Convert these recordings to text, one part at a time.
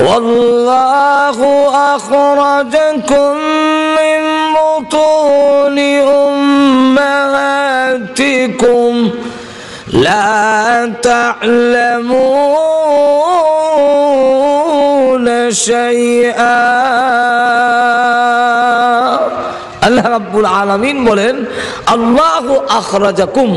ওয়াল্লাহু আখরাজাকুম মিন বুতুনি উম্মাহাতিকুম লা তা'লামুনা শাইআ। আল্লাহ রাব্বুল আলামিন বলেন, আল্লাহু আখরাজাকুম,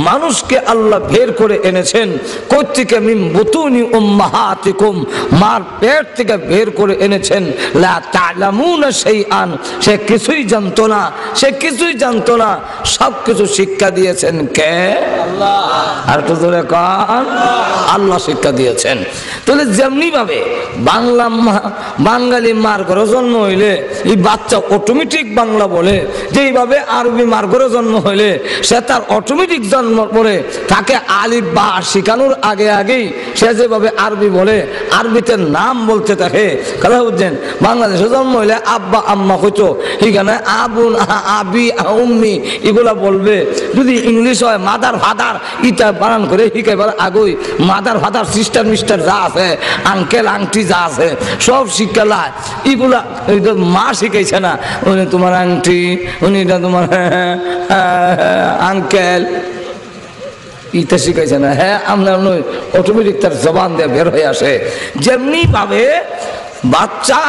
মানুষকে আল্লাহ বের করে এনেছেন কই থেকে? মিন বুতুনি উম্মাহাতিকুম, মার পেট থেকে বের করে এনেছেন। লা তা'লামুনা শাইআন, সে কিছুই জানতো না, সে কিছুই জানতো না, সব কিছু শিক্ষা দিয়েছেন কে? আল্লাহ। আর তো জোরে কান, আল্লাহ শিক্ষা দিয়েছেন। তাহলে যেমনি ভাবে বাঙালি মার ঘরে জন্ম হইলে এই বাচ্চা অটোমেটিক বাংলা বলে, যেইভাবে আরবি মার ঘরে জন্ম হইলে সে তার অটোমেটিক জন্ম পরে তাকে আলিফ বা শিখানোর আগে আগেই সে যেভাবে আরবি বলে, আরবিতে নাম বলতে থাকে। কথা বুঝছেন? বাংলাদেশে জন্ম হইলে আব্বা আম্মা হইতো, এখানে আবুন আবি উম্মি এগুলা বলবে। যদি ইংলিশ হয় মাদার ফাদার, ইটা বানান করে শিখাইবার আগেই মাদার ফাদার সিস্টার মিস্টার যা আছে, আঙ্কেল আংটি যা আছে সব শিক্ষালায়। এগুলা মা শিখাইছে না, উনি তোমার আংটি, উনি তোমার আঙ্কেল, ইটা শিখাইছে না। হ্যাঁ, আমরা অটোমেটিক তার জবান দিয়ে বের হয়ে আসে। যেমনি ভাবে বাচ্চা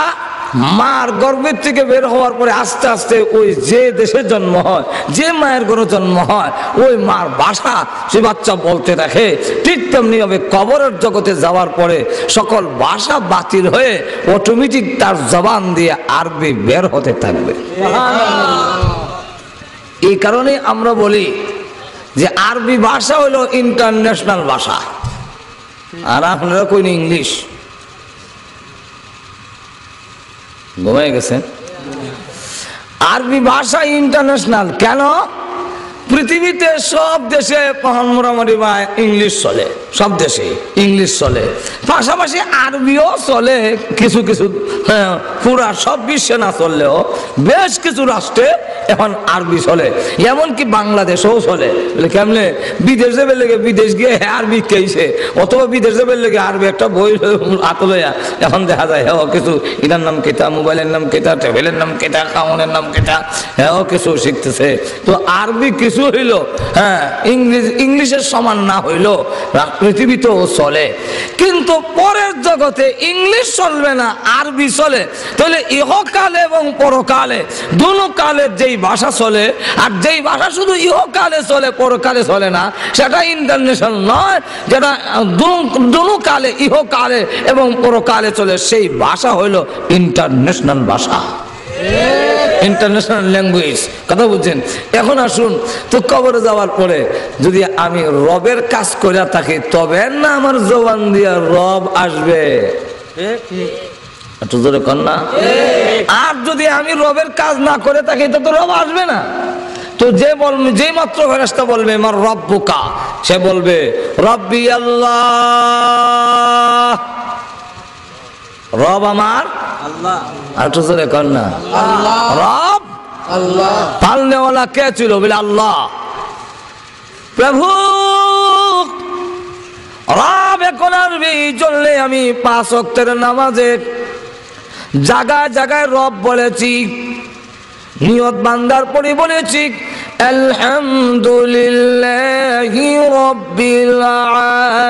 মার গর্ভের থেকে বের হওয়ার পরে আস্তে আস্তে ওই যে দেশে জন্ম হয়, যে মায়ের ঘরে জন্ম হয়, ওই মার ভাষা সে বাচ্চা বলতে দেখে। ঠিক তেমনি ভাবে কবরের জগতে যাওয়ার পরে সকল ভাষা বাতিল হয়ে অটোমেটিক তার জবান দিয়ে আরবি বের হতে থাকবে। এই কারণে আমরা বলি যে আরবি ভাষা হলো ইন্টারন্যাশনাল ভাষা, আর আপনারা কইন ইংলিশ। ঘুমাই গেছেন? আরবি ভাষা ইন্টারন্যাশনাল কেন? পৃথিবীতে সব দেশে মোটামুটি বা ইংলিশ চলে, সব দেশে ইংলিশ চলে, পাশাপাশি আরবিও চলে কিছু কিছু। হ্যাঁ, পুরা সব বিশ্বে না চললেও বেশ কিছু রাষ্ট্রে এখন আরবি চলে, এমনকি বাংলাদেশেও চলে। কেমনে? বিদেশ যাবে লেগে বিদেশ গিয়ে আরবি খেয়েছে, অথবা বিদেশ যাবে লেগে আরবি একটা বই হাতে লইয়া এখন দেখা যায় হ্যাঁ কিছু, এটার নাম কেটা, মোবাইলের নাম কেটা, টেবিলের নাম কেটা, খাওয়ানোর নাম কেটা, হ্যাঁ কিছু শিখতেছে। তো আরবি কিছু হইল, হ্যাঁ ইংলিশের সমান না হইল পৃথিবীতেও চলে। কিন্তু পরের জগতে ইংলিশ চলবে না, আরবি চলে। তাহলে ইহকালে এবং পরকালে দুনো কালের যেই ভাষা চলে, আর যেই ভাষা শুধু ইহকালে চলে পরকালে চলে না, সেটা ইন্টারন্যাশনাল নয়। যেটা দুনো কালে, ইহকালে এবং পরকালে চলে, সেই ভাষা হইল ইন্টারন্যাশনাল ভাষা, ইন্টারন্যাশনাল ল্যাঙ্গুয়েজ। কথা বুঝছেন? এখন আসুন তো, কবরে যাওয়ার পরে যদি আমি রবের কাজ করে থাকি তবে না আমার জবান দিয়া রব আসবে। একটু জোরে কর না। আর যদি আমি রবের কাজ না করে থাকি তো রব আসবে না। তো যে বলবে, যে মাত্র ফেরেশতা বলবে আমার রব্বুকা, সে বলবে রব্বি আল্লাহ, রব আমার আল্লাহ। আর একটু জোরে কর না। রব আল্লাহ। পালনেওয়ালা কে ছিল? বলে আল্লাহ। প্রভু রব এখন আরবি চললে আমি 5 ওয়াক্তের নামাজে জায়গায় জায়গায় রব বলেছি, নিয়ত বান্দার পরে বলেছি আলহামদুলিল্লাহি রাব্বিল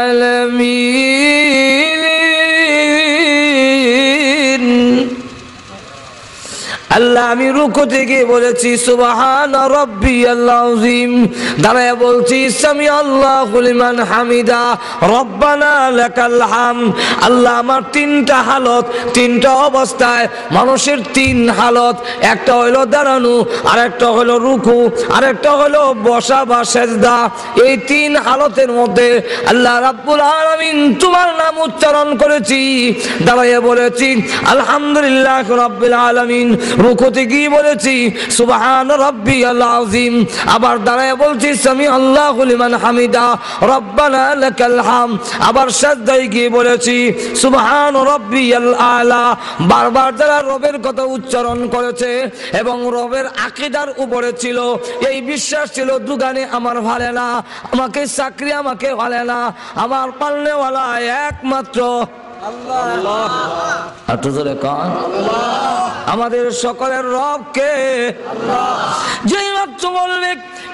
আলামিন। আল্লাহ আমি রুকু থেকে বলেছি সুবহানা রাব্বিয়াল আযীম, দাঁড়ায় বলছি সামি আল্লাহু লিমান হামিদা রব্বানা লাকাল হামদ। আল্লাহ আমার 3টা হালত, 3টা অবস্থায়, মানুষের 3 হালত, একটা হলো দাঁড়ানো, আরেকটা হলো রুকু, আরেকটা হলো বসা বা সেজদা। এই 3 হালতের মধ্যে আল্লাহ রাব্বুল আলামিন তোমার নাম উচ্চারণ করেছি, দাঁড়ায় বলেছি আলহামদুলিল্লাহ রাব্বিল আলামিন, রুকুতে গিয়ে বলেছি সুবহান রাব্বিয়াল আযীম, আবার দাঁড়ায় বলছি সামি আল্লাহু লিমান হামিদা রব্বানা লাকাল হামদ, আবার সাজদায় গিয়ে বলেছি সুবহান রাব্বিয়াল আলা। বারবার যারা রবের কথা উচ্চারণ করেছে এবং রবের আকীদার উপরে ছিল, এই বিশ্বাস ছিল দুগানে আমার ভালে না, আমাকে চাকরি আমাকে ভালে না, আমার পালনেওয়ালা একমাত্র আর তো জোরে কন আমাদের সকলের রব কে? যেই মাত্র বলবে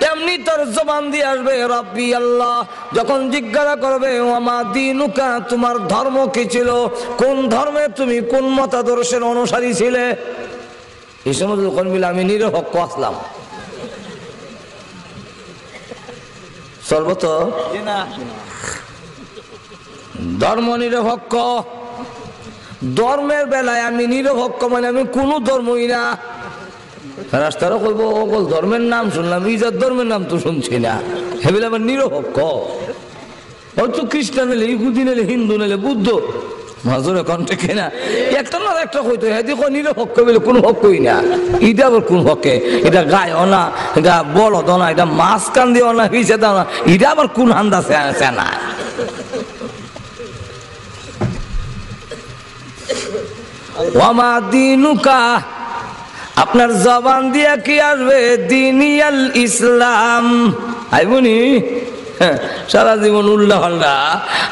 এমনি তার জবান দিয়ে আসবে রব্বি আল্লাহ। যখন জিজ্ঞাসা করবে ওমা দিনুকা, তোমার ধর্ম কি ছিল, কোন ধর্মে তুমি কোন মতাদর্শের অনুসারী ছিলে, এই সময় যখন বলে আমি নিরপেক্ষ আসলাম, চলবো তো? ধর্ম নিরপেক্ষ, ধর্মের বেলায় আমি নিরপেক্ষ মানে আমি কোন ধর্মই না। রাস্তারা কইব অকল ধর্মের নাম শুনলাম, ইজার ধর্মের নাম তো শুনছি না, হেবিলে আমার নিরপেক্ষ। হয়তো খ্রিস্টান এলে, ইহুদি নেলে, হিন্দু নেলে, বুদ্ধ, মাজরে কণ্ঠে কেনা একটা না একটা হইতো হ্যাঁ দেখো নিরপেক্ষ বলে কোন পক্ষই না। এটা আবার কোন পক্ষে? এটা গায়ও না, এটা বলদ না, এটা মাছ কান দিও না, হিসে দাও না, এটা আবার কোন হান্দা চেনা? ওয়ামা দিনুকা, আপনার জবান দিয়া কি আসবে দিনিয়াল ইসলাম, আইবনি সারা জীবন উল্লাহ হল্লা।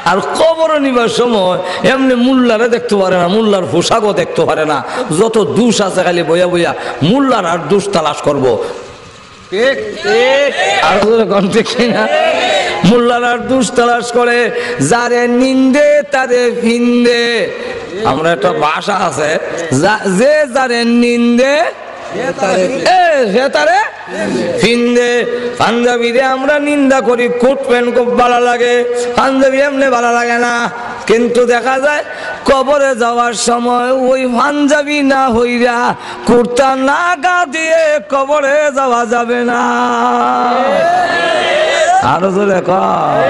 আর কবর নিবার সময় এমনি মুল্লারে দেখতে পারে না, মুল্লার পোশাকও দেখতে পারে না, যত দোষ আছে খালি বইয়া বইয়া মুল্লার আর দোষ তালাশ করবো। আর মুল্লার আর দোষ তালাশ করে, যারে নিন্দে তারে ফিন্দে। আমরা একটা ভাষা আছে, যে যারে নিন্দে পাঞ্জাবিরে আমরা নিন্দা করি, কোট প্যান্ট খুব ভালো লাগে, পাঞ্জাবি এমনি ভালো লাগে না। কিন্তু দেখা যায় কবরে যাওয়ার সময় ওই পাঞ্জাবি না হইরা কুর্তা না গা দিয়ে কবরে যাওয়া যাবে না। আরো জোরে কয়,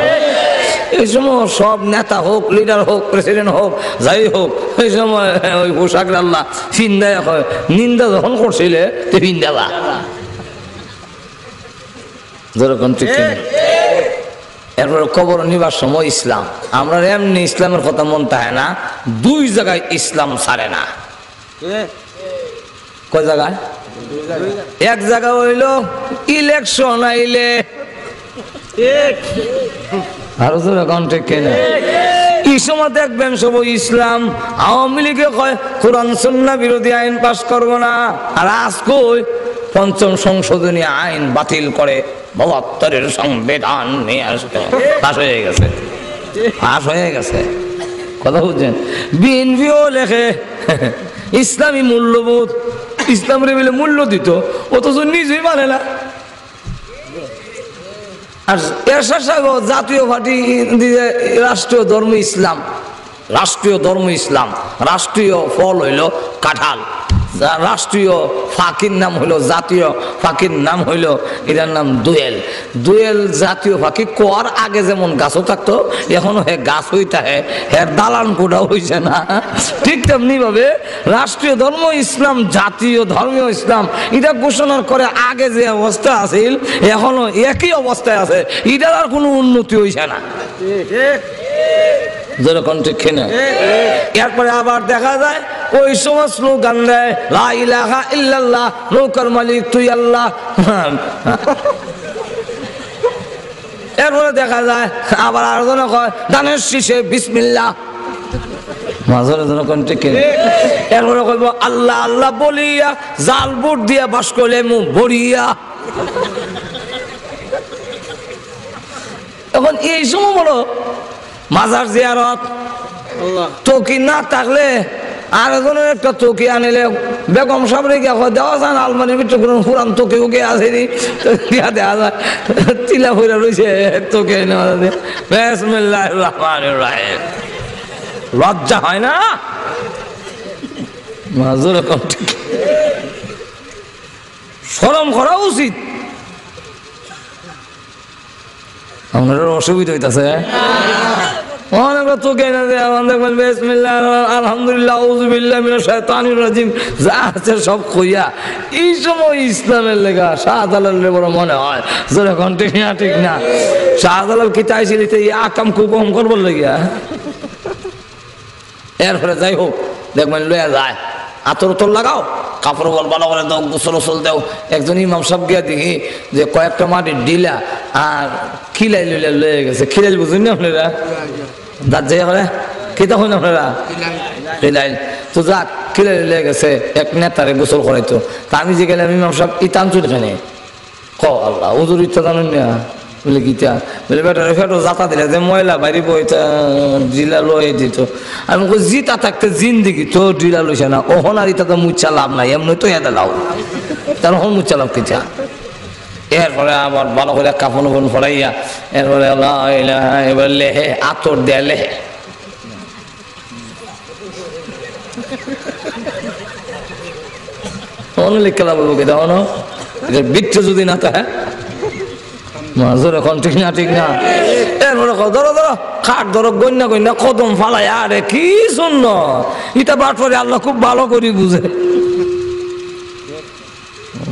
এই সময় সব নেতা হোক, লিডার হোক, প্রেসিডেন্ট হোক, যাই হোক, এই সময় ওই পোশাক আল্লাহ ফিন্দায় হয়, নিন্দা যখন করছিলে তে ফিন্দাবা। যেরকম ঠিক এরপরে কবর নিবার সময় ইসলাম, আমরা এমনি ইসলামের কথা মন থাকে না, দুই জায়গায় ইসলাম ছাড়ে না। কয় জায়গায়? এক জায়গা হইল ইলেকশন আইলে, আরো ঠিক কেনা এই সময় দেখবেন সব ইসলাম আওয়ামী লীগে কয় কোরআন সুন্নাহ বিরোধী আইন পাস করবো না, আর আজ কই পঞ্চম সংশোধনী আইন বাতিল করে ৭২-এর সংবিধান নিয়ে আসতে পাস হয়ে গেছে, পাস হয়ে গেছে। কথা বুঝছেন? বিএনপিও লেখে ইসলামী মূল্যবোধ, ইসলামের বলে মূল্য দিত, অথচ নিজেই মানে না। আর এরশাদ সাহেব জাতীয় পার্টি রাষ্ট্রীয় ধর্ম ইসলাম, রাষ্ট্রীয় ধর্ম ইসলাম, রাষ্ট্রীয় ফল হইল কাঁঠাল, রাষ্ট্রীয় ফাঁকির নাম হইল, জাতীয় ফাঁকির নাম হইল, এটার নাম দোয়েল। দোয়েল জাতীয় ফাঁকি কোয়ার আগে যেমন গাছও থাকতো, এখনো হে গাছ হইতা হে দালান কোটাও হইছে না। ঠিক তেমনি ভাবে রাষ্ট্রীয় ধর্ম ইসলাম, জাতীয় ধর্মীয় ইসলাম, এটা ঘোষণার করে আগে যে অবস্থা আছিল এখনো একই অবস্থায় আছে, এটার আর কোনো উন্নতি হইছে না। যেরকম ঠিক কিনা? এরপরে আবার দেখা যায় ওই সময় স্লোগান দেয় লা ইলাহা ইল্লাল্লাহ, নৌকার মালিক তুই আল্লাহ। এরপরে দেখা যায় আবার আর জনে কয় দানের শীষে বিসমিল্লাহ, মাঝরে যেরকম ঠিক কিনা? এরপরে কইব আল্লাহ আল্লাহ বলিয়া জাল বুট দিয়া বাস করলে মু ভরিয়া। এখন এই সময় বলো মাজার জিয়ারত, তকি না থাকলে আর একজনের একটা তকি আনিলে বেগম সাবরে গিয়া দেওয়া যায় না, আলমারির ভিতরে কোনো পুরান তকি উকে আসেনি, দিয়া দেওয়া যায় তিলা হইরা রয়েছে তকি নেওয়া যায়। বিসমিল্লাহির রহমানির রহিম, লজ্জা হয় না? মাজুর শরম করা উচিত। আপনার অসুবিধা হইতেছে অনেকটা তোকে দেখবেন বিসমিল্লাহ আলহামদুলিল্লাহ আউযুবিল্লাহি মিনাশ শাইতানির রাজিম যা আছে সব কইয়া এই সময় ইসলামের লেখা শাহজালালের বড় মনে হয় যেরকম ঠিক না, ঠিক না? শাহজালাল কি চাইছিল এই আকাম কুকম করবার লাগিয়া? এরপরে যাই হোক দেখবেন লইয়া যায়, আতর উতর লাগাও, কাপড় বল ভালো করে দাও, গোসল ওসল দাও। একজন ইমাম সাহেব গিয়া দেখি যে কয়েকটা মাটির ডিলা আর খিলাই লইয়া লয়ে গেছে। খিলাইল বুঝুন না আপনারা? দাঁত যাইয়া করে কি তখন আপনারা খিলাইল তো যাক খিলাই লেগে গেছে এক নেতারে গোসল করাইতো তা আমি যে গেলাম ইমাম সাহেব ইতান চুল এখানে ক আল্লাহ ওজুর ইচ্ছা জানেন না বলে গীতা বলে বেটারে ফেটো জাতা দিলে যে ময়লা বাইরে বইটা ডিলা লয়ে দিত আমি জিতা থাকতে জিন্দিগি তো ডিলা লইছে না ওহন আর ইটা তো মুচ্ছা লাভ নাই এমনি তো এদা লাও তার হন মুচ্ছা লাভ কিতা এরপরে আবার ভালো করে কাফন ফোন ফড়াইয়া এরপরে এবার লেহে আতর দেয়া লেহে লিখে বলবো কি দেখো বিচ্ছু যদি না থাকে মাজুর এখন ঠিক না ঠিক না এরপরে ধরো ধরো খাট ধরো গন্যা গন্যা কদম ফালাই আরে কি শূন্য ইটা বাট পরে আল্লাহ খুব ভালো করি বুঝে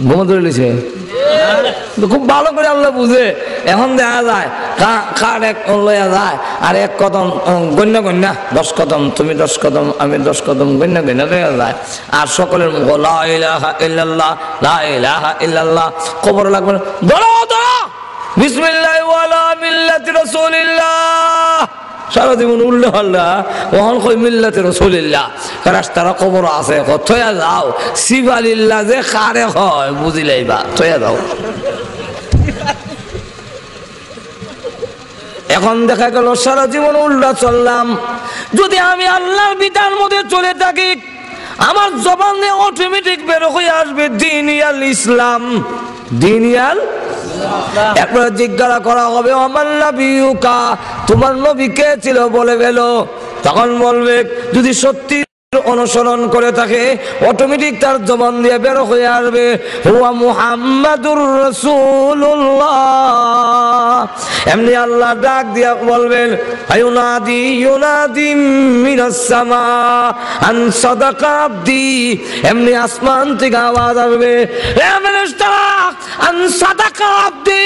ঘুমো ধরে লিছে খুব ভালো করে আল্লাহ বুঝে এখন দেখা যায় কার এক লইয়া যায় আর এক কদম গণ্য গণ্যা 10 কদম তুমি 10 কদম আমি 10 কদম গণ্য গণ্যা লইয়া যায় আর সকলের মুখ লা ইলাহা ইল্লাল্লাহ লা ইলাহা ইল্লাল্লাহ কবর লাগবে ধরো ধরো বিসমিল্লাহ ওয়ালা মিল্লাতি রাসূলিল্লাহ সারা জীবন উল্লেখ আল্লাহ ওহন কই মিল্লাতে রাসূলিল্লাহ রাস্তারা কবর আছে থয়া যাও সিবালিল্লাহ যে কারে হয় বুঝিলাইবা থয়া যাও এখন দেখা গেল সারা জীবন উল্টা চললাম যদি আমি আল্লাহর বিধান মধ্যে চলে থাকি আমার জবান দিয়ে অটোমেটিক বের হয়ে আসবে দিনিয়াল ইসলাম দিনিয়াল একবার জিজ্ঞাসা করা হবে আমার নবীকা তোমার নবী কে ছিল বলে গেল তখন বলবে যদি সত্যি অনুসরণ করে থাকে অটোমেটিক তার জবান দিয়ে বের হয়ে আসবে হুয়া মুহাম্মাদুর রাসূলুল্লাহ এমনি আল্লাহ ডাক দিয়া বলবেন আয়ুনাদি ইউনাদি মিনাস সামা আন সাদাকা আবদি এমনি আসমান থেকে আওয়াজ আসবে হে ফেরেশতারা আন সাদাকা আবদি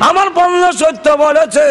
আমার বান্দা সত্য বলেছে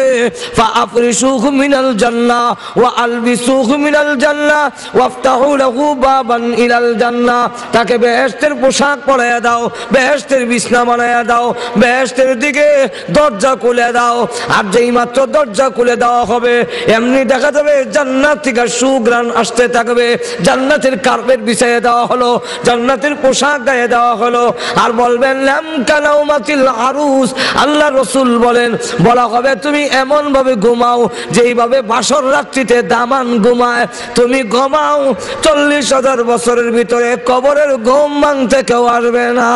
ফাআফরিশুহু মিনাল জান্নাহ ওয়া আলবিসুহু মিনাল জান্নাহ ওয়াফতাহু লাহু বাবান ইলাল জান্নাহ তাকে বেহেশতের পোশাক পরাইয়া দাও বেহেশতের বিছনা বানাইয়া দাও বেহেশতের দিকে দরজা খুলে দাও আর যেই মাত্র দরজা খুলে দেওয়া হবে এমনি দেখা যাবে জান্নাত থেকে সুঘ্রাণ আসতে থাকবে জান্নাতের কার্পেট বিছাইয়ে দেওয়া হলো জান্নাতের পোশাক গায়ে দেওয়া হলো আর বলবেন লাম কালাউমাতিল আরুস আল্লাহ রাসূল বলেন বলা হবে তুমি এমন ভাবে ঘুমাও যেইভাবে বাসর রাত্রিতে দামান ঘুমায় তুমি ঘুমাও 40,000 বছরের ভিতরে কবরের ঘুম ভাঙতে কেউ আসবে না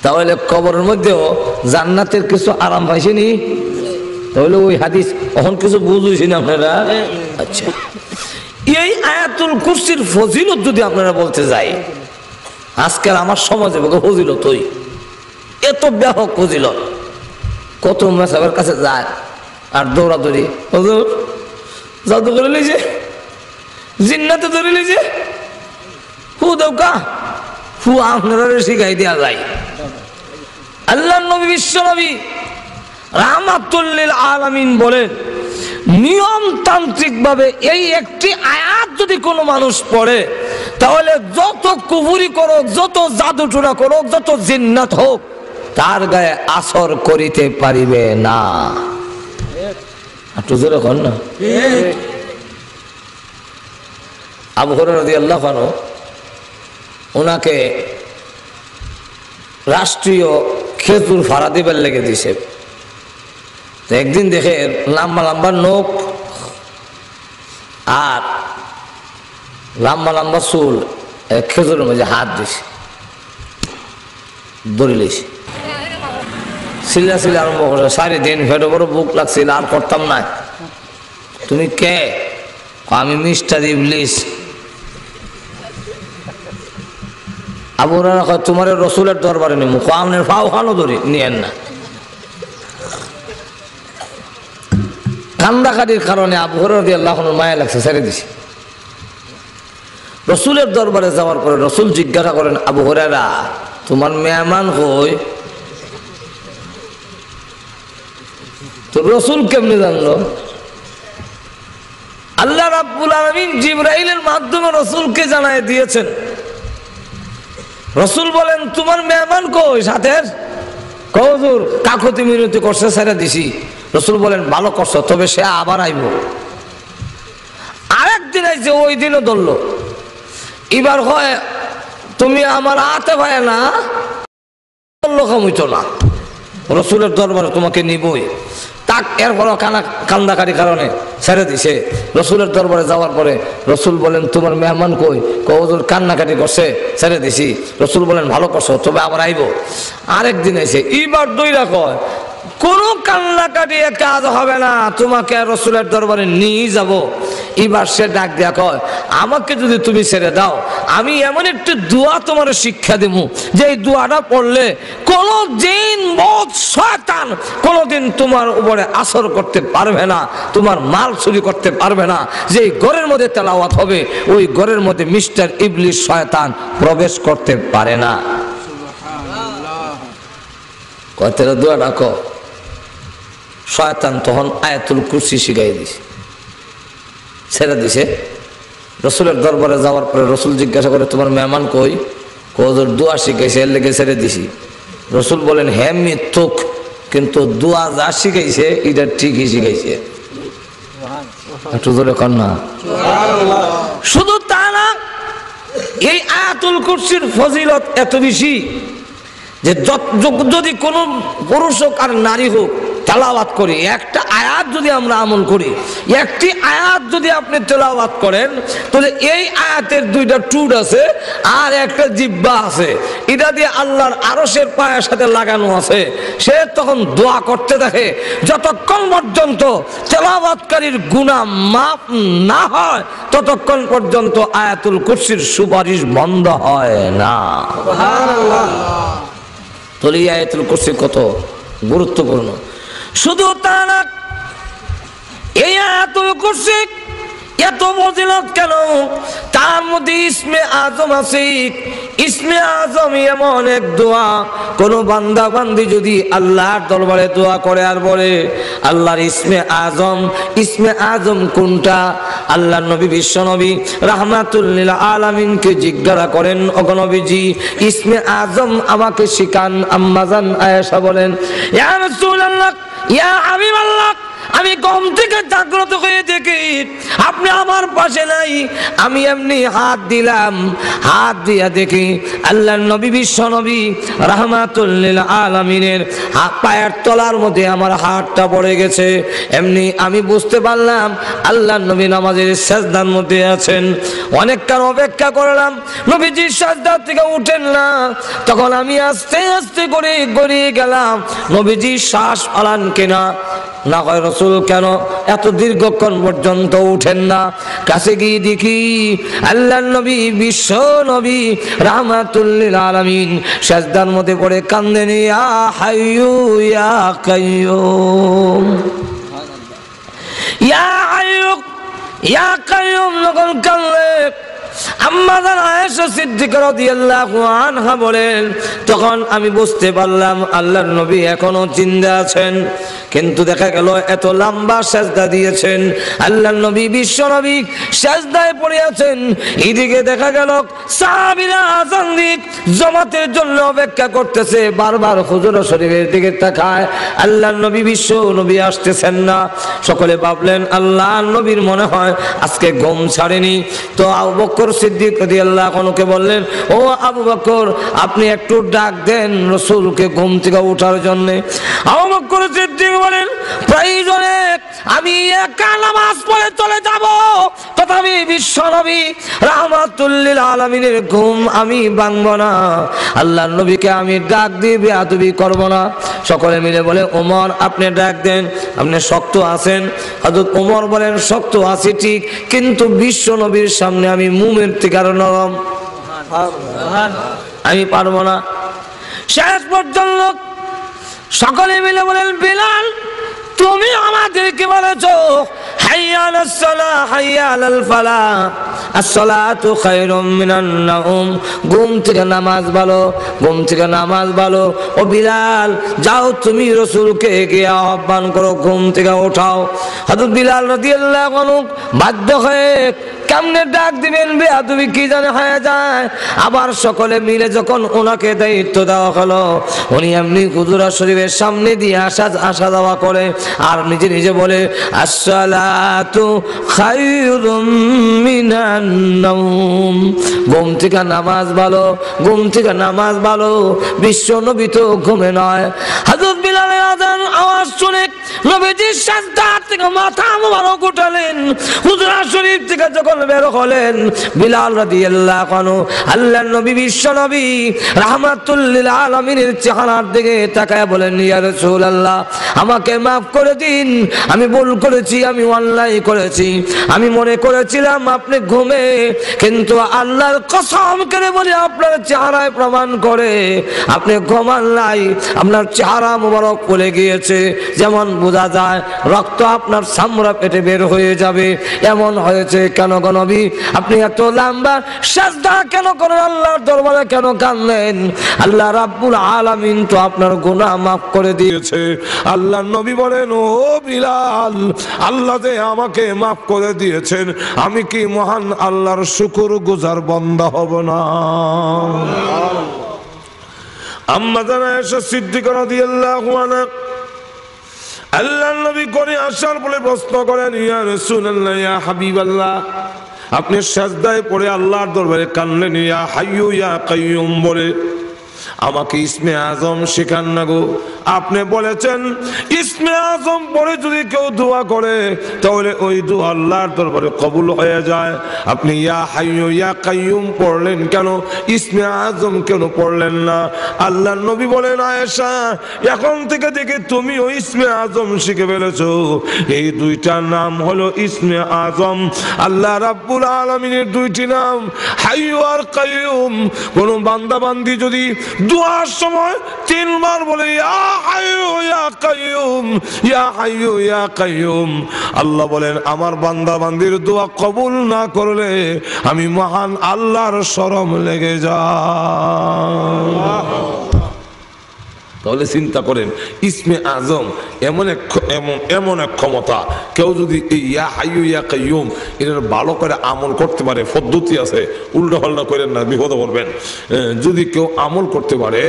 তাহলে কবরের মধ্যেও জান্নাতের কিছু আরাম পাইছেনি তাহলে ওই হাদিস এখন কিছু বুঝুইছেন আপনারা আচ্ছা এই আয়াতুল কুরসির ফজিলত যদি আপনারা বলতে যাই আজকাল আমার সমাজে ফজিলত ওই এত ব্যাপক ফজিলত কত মেসাবের কাছে যায় আর দৌড়াদৌড়ি হুজুর জাদু করে লিছে জিন্নাতে ধরে লিছে হু দৌকা হু আপনারা শিখাই দেওয়া যায় আল্লাহ নবী বিশ্ব নবী রাহমাতুল লিল আলামিন বলেন নিয়মতান্ত্রিক ভাবে এই একটি আয়াত যদি কোনো মানুষ পড়ে তাহলে যত কুফরি করুক যত জাদুটোনা করুক যত জিন্নাত হোক তার গায়ে আসর করিতে পারিবে না একটু জোরে কর না আবু হুরায়রা রাদিয়াল্লাহু আনহু ওনাকে রাষ্ট্রীয় খেজুর ফাড়া দিবার লেগে দিছে একদিন দেখে লম্বা লম্বা নখ আর লম্বা লম্বা চুল খেজুরের মধ্যে হাত দিছে ধরে লিছে সিলা সিলা আরম্ভ করে 4 দিন ফেটে বড় বুক লাগছিল আর করতাম না তুমি কে আমি মিস্টার ইবলিস আবু হুরায়রা কয় তোমার রাসূলের দরবারে নিমু আপনার ফাও খানো ধরে নিয়েন না কান্দাকাটির কারণে আবু হুরায়রা রাদিয়াল্লাহু আনহু মায়া লাগছে ছেড়ে দিছে রাসূলের দরবারে যাওয়ার পরে রাসূল জিজ্ঞাসা করেন আবু হুরায়রা তোমার মেহমান কই তো রাসূল কেমনে জানলো আল্লাহ রাব্বুল আলামিন জিবরাইলের মাধ্যমে রাসূলকে জানায় দিয়েছেন রাসূল বলেন তোমার মেহমান কই সাথের হুজুর কাকুতি মিনতি করছে ছেড়ে দিছি রসুল বলেন ভালো করছো, তবে সে আবার আইব। আরেকদিন আইছে, ওই দিনও ধরলো। এবার হয় তুমি আমার হাতে ভাই না, হইতো না, রসুলের দরবারে তোমাকে নিবই। তাক এরপর কান্দাকারি কারণে ছেড়ে দিছে। রসুলের দরবারে যাওয়ার পরে রসুল বলেন তোমার মেহমান কই? কজোর কান্নাকাটি করছে, ছেড়ে দিছি। রসুল বলেন ভালো করছো, তবে আবার আইব। আরেকদিন এসে এবার দইরা কয় কোনো কান্নাকাটি কাজ হবে না, তোমাকে রসুলের দরবারে নিয়ে যাব। এবার সে ডাক দিয়া কয় আমাকে যদি তুমি ছেড়ে দাও, আমি এমন একটি দোয়া তোমার শিক্ষা দেবো, যে এই দোয়াটা পড়লে কোনো দিন মত শয়তান কোনোদিন তোমার উপরে আসর করতে পারবে না, তোমার মাল চুরি করতে পারবে না। যে ঘরের মধ্যে তেলাওয়াত হবে, ওই ঘরের মধ্যে মিস্টার ইবলিস শয়তান প্রবেশ করতে পারে না। কতের দোয়া ডাকো, শয়তান তখন আয়াতুল কুরসি শিখাই দিছে, ছেড়ে দিছে। রসুলের দরবারে যাওয়ার পরে রসুল জিজ্ঞাসা করে তোমার মেহমান কই? কোজোর দোয়া শিখাইছে, এর লেগে ছেড়ে দিছি। রসুল বলেন হ্যাঁ মিথ্যুক, কিন্তু দোয়া যা শিখাইছে এটা ঠিকই শিখাইছে। একটু ধরে কন্যা। শুধু তা না, এই আয়াতুল কুরসির ফজিলত এত বেশি যে যদি কোনো পুরুষ হোক আর নারী হোক তেলাওয়াত করি, একটা আয়াত যদি আমরা আমল করি, একটি আয়াত যদি আপনি তেলাওয়াত করেন, তাহলে এই আয়াতের দুইটা টুট আছে আর একটা জিব্বা আছে, এটা দিয়ে আল্লাহর আরশের পায়ের সাথে লাগানো আছে। সে তখন দোয়া করতে থাকে, যতক্ষণ পর্যন্ত তেলাওয়াতকারীর গুনাহ মাফ না হয় ততক্ষণ পর্যন্ত আয়াতুল কুরসির সুপারিশ বন্ধ হয় না। সুবহানাল্লাহ। তাহলে এই আয়াতুল কুরসি কত গুরুত্বপূর্ণ। শুধু তা না, এই আয়াতুল কুরসি এত ফজিলত কেন? তার মধ্যে ইসমে আজম আছে। ইসমে আজম এমন এক দোয়া, কোন বান্দা বান্দি যদি আল্লাহর দরবারে দোয়া করে আর বলে আল্লাহর ইসমে আজম, ইসমে আজম কোনটা? আল্লাহর নবী বিশ্ব নবী রাহমাতুল লিল আলামিনকে জিজ্ঞাসা করেন ওগো নবীজি, ইসমে আজম আমাকে শিখান। আম্মাজান আয়েশা বলেন ইয়া রাসূলুল্লাহ, ইয়া হাবিবাল্লাহ, আমি ঘুম থেকে জাগ্রত হয়ে দেখি আপনি আমার পাশে নাই। আমি এমনি হাত দিলাম, হাত দিয়া দেখি আল্লাহর নবী বিশ্ব নবী রাহমাতুল লিল আলামিনের পায়ের তলার মধ্যে আমার হাতটা পড়ে গেছে। এমনি আমি বুঝতে পারলাম আল্লাহর নবী নামাজের সিজদার মধ্যে আছেন। অনেকক্ষণ অপেক্ষা করলাম, নবীজি সিজদা থেকে উঠেন না। তখন আমি আস্তে আস্তে করে গড়িয়ে গেলাম, নবীজি শ্বাস ফেলান কিনা। না হয় রসুল কেন এত দীর্ঘক্ষণ পর্যন্ত উঠেন না? কাছে গিয়ে দেখি আল্লাহর নবী বিশ্ব নবী রাহমাতুল লিল আলামিন সিজদার মধ্যে পড়ে কান্দেন, ইয়া হাইয়ু ইয়া কাইয়ুম, ইয়া হাইয়ু ইয়া কাইয়ুম যখন কাঁদলেন। আম্মাজান আয়েশা সিদ্দিকা রাদিয়াল্লাহু আনহা বলেন তখন আমি বুঝতে পারলাম আল্লাহর নবী এখনো জিন্দা আছেন, কিন্তু দেখা গেল এত লম্বা সিজদা দিয়েছেন। আল্লাহর নবী বিশ্ব নবী সিজদায় পড়ে আছেন, এদিকে দেখা গেল সাহাবীরা আযান দিক জামাতের জন্য অপেক্ষা করতেছে, বারবার হুজুর শরীফের দিকে তাকায়। আল্লাহর নবী বিশ্ব নবী আসতেছেন না। সকলে ভাবলেন আল্লাহর নবীর মনে হয় আজকে ঘুম ছাড়েনি। তো আবু বকর সিদ্দিক রাদিয়াল্লাহু আনহুকে বললেন, ও আবু বকর, আপনি একটু ডাক দেন রাসূলকে ঘুম থেকে ওঠার জন্য। আবু বকর সিদ্দিক বলেন, প্রয়োজনে আমি একা নামাজ পড়ে চলে যাব, তথাপি বিশ্ব নবী রাহমাতুল লিল আলামিনের ঘুম আমি ভাঙব না। আল্লাহর নবীকে আমি ডাক দিয়ে বেয়াদবি করব না। সকলে মিলে বলে, ওমর আপনি ডাক দেন, আপনি শক্ত আছেন। হযরত ওমর বলেন, শক্ত আছি ঠিক, কিন্তু বিশ্ব নবীর সামনে আমি মুমের থেকে আরো নরম, আমি পারবো না। শেষ পর্যন্ত সকলে মিলে বলেন, বিলাল তুমি আমাদেরকে বলেছো হাইয়া আলাস সালাহ হাইয়া আলাল ফালাহ, আসসালাতু খায়রুম মিনান নাওম, ঘুম থেকে নামাজ ভালো, ঘুম থেকে নামাজ ভালো। ও বিলাল যাও তুমি রাসূলকে গিয়ে আহ্বান করো, ঘুম থেকে ওঠাও। হযরত বিলাল রাদিয়াল্লাহু আনহু বাধ্য হয়ে কেমনে ডাক দিবেন বেয়াদবি কি জানে হয়ে যায়। আবার সকলে মিলে যখন ওনাকে দায়িত্ব দেওয়া হলো, উনি এমনি হুজুরা শরীফের সামনে দিয়ে আসা যাওয়া করে আর নিজে নিজে বলে আসসালাতু খায়রুম মিনান নাওম, ঘুম থেকে নামাজ ভালো, ঘুম থেকে নামাজ ভালো, বিশ্ব নবী তো ঘুমে নয়। হযরত বিলালের আযান আওয়াজ শুনে নবীজি সাজদা থেকে মাথা মোবারক উঠালেন, হুজরা শরীফ থেকে যখন বের হলেন, বিলাল রাদিয়াল্লাহু আনহু আল্লাহর নবী বিশ্ব নবী রাহমাতুল লিল আলামিনের চেহারার দিকে তাকায় বলেন, ইয়া রাসূলুল্লাহ আমাকে maaf করে দিন, আমি ভুল করেছি, আমি অন্যায় করেছি, আমি মনে করেছিলাম আপনি ঘুমে, কিন্তু আল্লাহর কসম করে বলি আপনার চেহারায় প্রমাণ করে আপনি ঘুমান নাই, আপনার চেহারা মোবারক ফুলে গিয়েছে, যেমন বোঝা যায় রক্ত আপনার চামড়া পেটে বের হয়ে যাবে, এমন হয়েছে। কেন গো নবী আপনি এত লম্বা সাজদা কেন করেন, আল্লাহর দরবারে কেন কাঁদলেন? আল্লাহ রাব্বুল আলামিন তো আপনার গুনাহ maaf করে দিয়েছে। আল্লাহর নবী বলেন, ও বিলাল, আল্লাহ যে আমাকে maaf করে দিয়েছেন, আমি কি মহান আল্লাহর শুকরগুজার বান্দা হব না? আম্মা জানা আয়েশা সিদ্দিকা রাদিয়াল্লাহু আনহা আল্লাহর নবী করে আসার বলে প্রশ্ন করেন, ইয়া রাসূলুল্লাহ, ইয়া হাবিবাল্লাহ, আপনি সাজদায় পড়ে আল্লাহর দরবারে কাঁদলেন, ইয়া হাইয়ু ইয়া কাইয়ুম বলে, আমাকে ইসমে আজম শেখান না গো। আপনি বলেছেন ইসমে আজম পড়ে যদি কেউ দোয়া করে তাহলে ওই দোয়া আল্লাহর দরবারে কবুল হয়ে যায়। আপনি ইয়া হাইয়ু ইয়া কাইয়ুম পড়লেন কেন, ইসমে আজম কেন পড়লেন না? আল্লাহর নবী বলেন, আয়েশা এখন থেকে দেখে তুমি ওই ইসমে আজম শিখে ফেলেছো, এই দুইটা নাম হলো ইসমে আজম। আল্লাহ রাব্বুল আলামিনের দুইটি নাম হাইয়ু আর কাইয়ুম। কোন বান্দা বান্দি যদি দুয়ার সময় তিনবার বলে ইয়া হাইয়ু ইয়া কাইয়ুম, ইয়া হাইয়ু ইয়া কাইয়ুম, আল্লাহ বলেন আমার বান্দা বান্দির দোয়া কবুল না করলে আমি মহান আল্লাহর শরম লেগে যায়। তাহলে চিন্তা করেন ইসমে আজম এমন এক ক্ষমতা, কেউ যদি এই ইয়া হাইয়ু ইয়া কাইয়ুম এটার ভালো করে আমল করতে পারে, পদ্ধতি আছে, উল্টা পাল্টা করেন না, বিপদে পড়বেন। যদি কেউ আমল করতে পারে,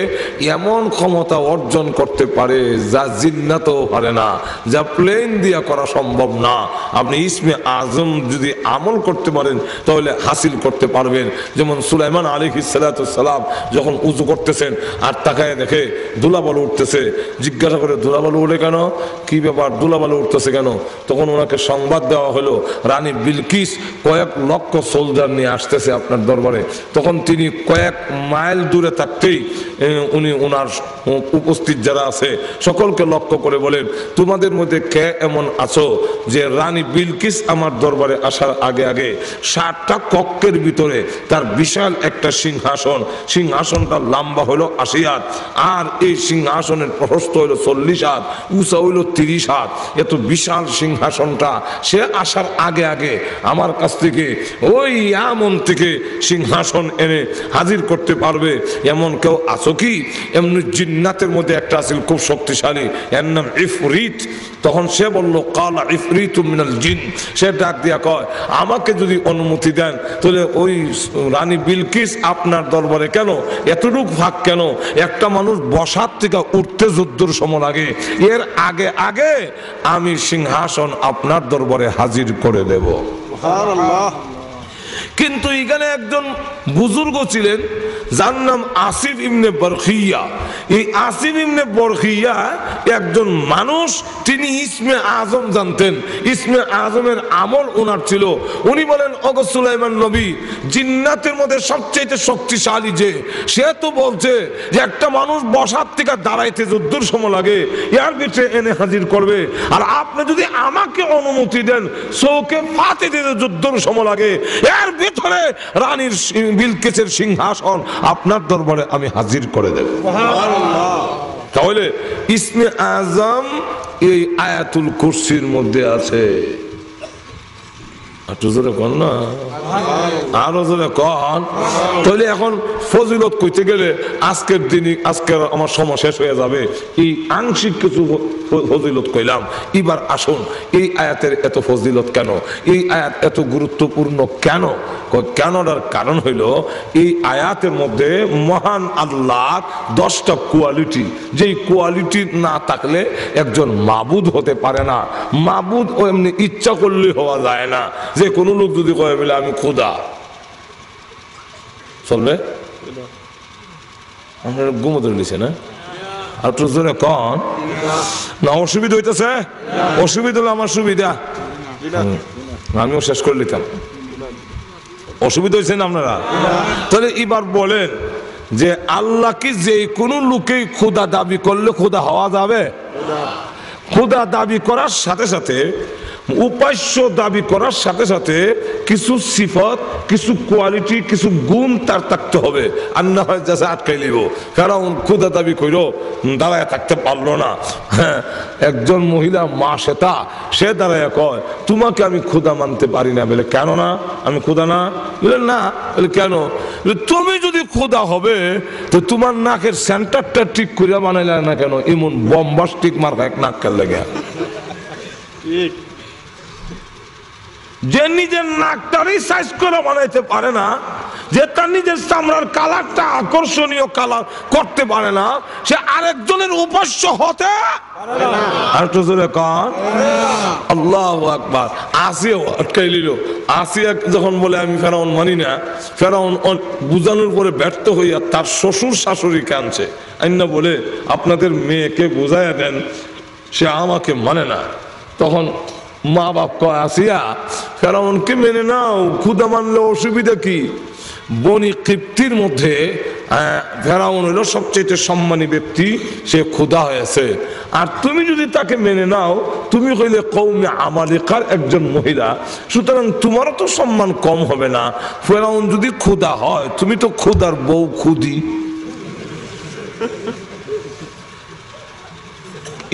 এমন ক্ষমতা অর্জন করতে পারে যা জিন্নাতও পারে না, যা প্লেন দিয়া করা সম্ভব না। আপনি ইসমে আজম যদি আমল করতে পারেন তাহলে হাসিল করতে পারবেন। যেমন সুলাইমান আলাইহিস সালাতু ওয়াস সালাম যখন উযু করতেছেন আর তাকায় দেখে ধুলাবালু উঠতেছে, জিজ্ঞাসা করে ধুলাবালু উঠে কেন, কি ব্যাপার ধুলাবালু উঠতেছে কেন? তখন ওনাকে সংবাদ দেওয়া হলো রানী বিলকিস কয়েক লক্ষ সোলজার নিয়ে আসতেছে আপনার দরবারে। তখন তিনি কয়েক মাইল দূরে থাকতেই উনি ওনার উপস্থিত যারা আছে সকলকে লক্ষ্য করে বলেন, তোমাদের মধ্যে কে এমন আছো যে রানী বিলকিস আমার দরবারে আসার আগে আগে 7টা কক্ষের ভিতরে তার বিশাল একটা সিংহাসন, সিংহাসনটা লম্বা হলো 80 হাত, আর এই সিংহাসনের প্রশস্ত হইল 40 হাত, উঁচা হইল 30 হাত। এত বিশাল সিংহাসনটা সে আসার আগে আগে আমার কাছ থেকে ওই আমন থেকে সিংহাসন এনে হাজির করতে পারবে এমন কেউ আছো কি? এমনি জিন্নাতের মধ্যে একটা আছিল খুব শক্তিশালী, এর নাম ইফরিত। তখন সে বলল কালা ইফরিতু মিনাল জিন, সে ডাক দিয়া কয় আমাকে যদি অনুমতি দেন তাহলে ওই রানী বিলকিস আপনার দরবারে কেন, এতটুক ভাগ কেন, একটা মানুষ বসার থেকে উঠতে যুদ্ধর সময় লাগে, এর আগে আগে আমি সিংহাসন আপনার দরবারে হাজির করে দেব। সুবহানাল্লাহ। কিন্তু এখানে একজন বুজুর্গ ছিলেন যার নাম আসিফ ইবনে বরখিয়া। এই আসিফ ইবনে বরখিয়া একজন মানুষ, তিনি ইসমে আজম জানতেন, ইসমে আজমের আমল ওনার ছিল। উনি বলেন ওগো সুলাইমান নবী, জিন্নাতের মধ্যে সবচেয়ে শক্তিশালী যে, সে তো বলছে যে একটা মানুষ বসার থেকে দাঁড়াইতে যুদ্ধের সময় লাগে, এর ভিতরে এনে হাজির করবে, আর আপনি যদি আমাকে অনুমতি দেন চৌকে ফাতে দিতে যুদ্ধের সময় লাগে, এর ভিতরে রানীর বিলকিসের সিংহাসন আপনার দরবারে আমি হাজির করে দেব। সুবহানাল্লাহ। তাহলে ইসমে আজম এই আয়াতুল কুরসির মধ্যে আছে। একটু জোরে কন না, আরো জোরে কন। তাহলে এখন ফজিলত কইতে গেলে আজকের দিনই, আজকের আমার সময় শেষ হয়ে যাবে। এই আংশিক কিছু ফজিলত কইলাম। এবার আসুন, এই আয়াতের এত ফজিলত কেন, এই আয়াত এত গুরুত্বপূর্ণ কেন? কেনটার কারণ হইল এই আয়াতের মধ্যে মহান আল্লাহ 10টা কোয়ালিটি, যেই কোয়ালিটি না থাকলে একজন মাবুদ হতে পারে না। মাবুদ ও এমনি ইচ্ছা করলে হওয়া যায় না। যে কোনো লোক যদি কয়ে বলে আমি খোদা, চলবে? আপনার ঘুমোতে নিছে না? আর তো জোরে কন না। অসুবিধা হইতেছে? অসুবিধা হলো আমার সুবিধা, আমিও শেষ করে নিতাম। অসুবিধা হয়েছে না আপনারা? তাহলে এবার বলেন যে আল্লাহ কি যে কোনো লোকেই খোদা দাবি করলে খোদা হওয়া যাবে? খোদা দাবি করার সাথে সাথে, উপাস্য দাবি করার সাথে সাথে কিছু সিফত, কিছু কোয়ালিটি, কিছু গুণ তার থাকতে হবে। আর না হয় যাচ্ছে আটকাই লিব। কারণ খোদা দাবি কইল, দাঁড়ায় থাকতে পারলো না। হ্যাঁ, একজন মহিলা মা শ্বেতা, সে দাঁড়ায় কয় তোমাকে আমি খোদা মানতে পারি না। বলে কেন না? আমি খোদা না? বলে না। বলে কেন? তুমি যদি খোদা হবে তো তোমার নাকের সেন্টারটা ঠিক করে বানাইলে না কেন? এমন বম্বাস্টিক মার্কা এক নাকের লেগে। যে নিজের নাকটারই সাইজ করে বানাইতে পারে না, যে তার নিজের চামড়ার কালারটা আকর্ষণীয় কালার করতে পারে না, সে আরেকজনের উপাস্য হতে পারে না। আর তো জোরে কান আল্লাহু আকবার। আসিয়া আটকাই নিল। আসিয়া যখন বলে আমি ফেরাউন মানি না, ফেরাউন বুঝানোর পরে ব্যর্থ হইয়া তার শ্বশুর শাশুড়িকে আনছে। আইনা বলে আপনাদের মেয়েকে বুঝাইয়া দেন, সে আমাকে মানে না। তখন মা বাপ কয় আসিয়া ফেরাউনকে মেনে নাও, খুদা মানলে অসুবিধা কি? বনি কিপ্তির মধ্যে ফেরাউন হলো সবচেয়ে সম্মানী ব্যক্তি, সে খোদা হয়েছে। আর তুমি যদি তাকে মেনে নাও, তুমি হইলে কওমে আমালিকার একজন মহিলা, সুতরাং তোমারও তো সম্মান কম হবে না। ফেরাউন যদি খোদা হয়, তুমি তো খোদার বউ খুদি।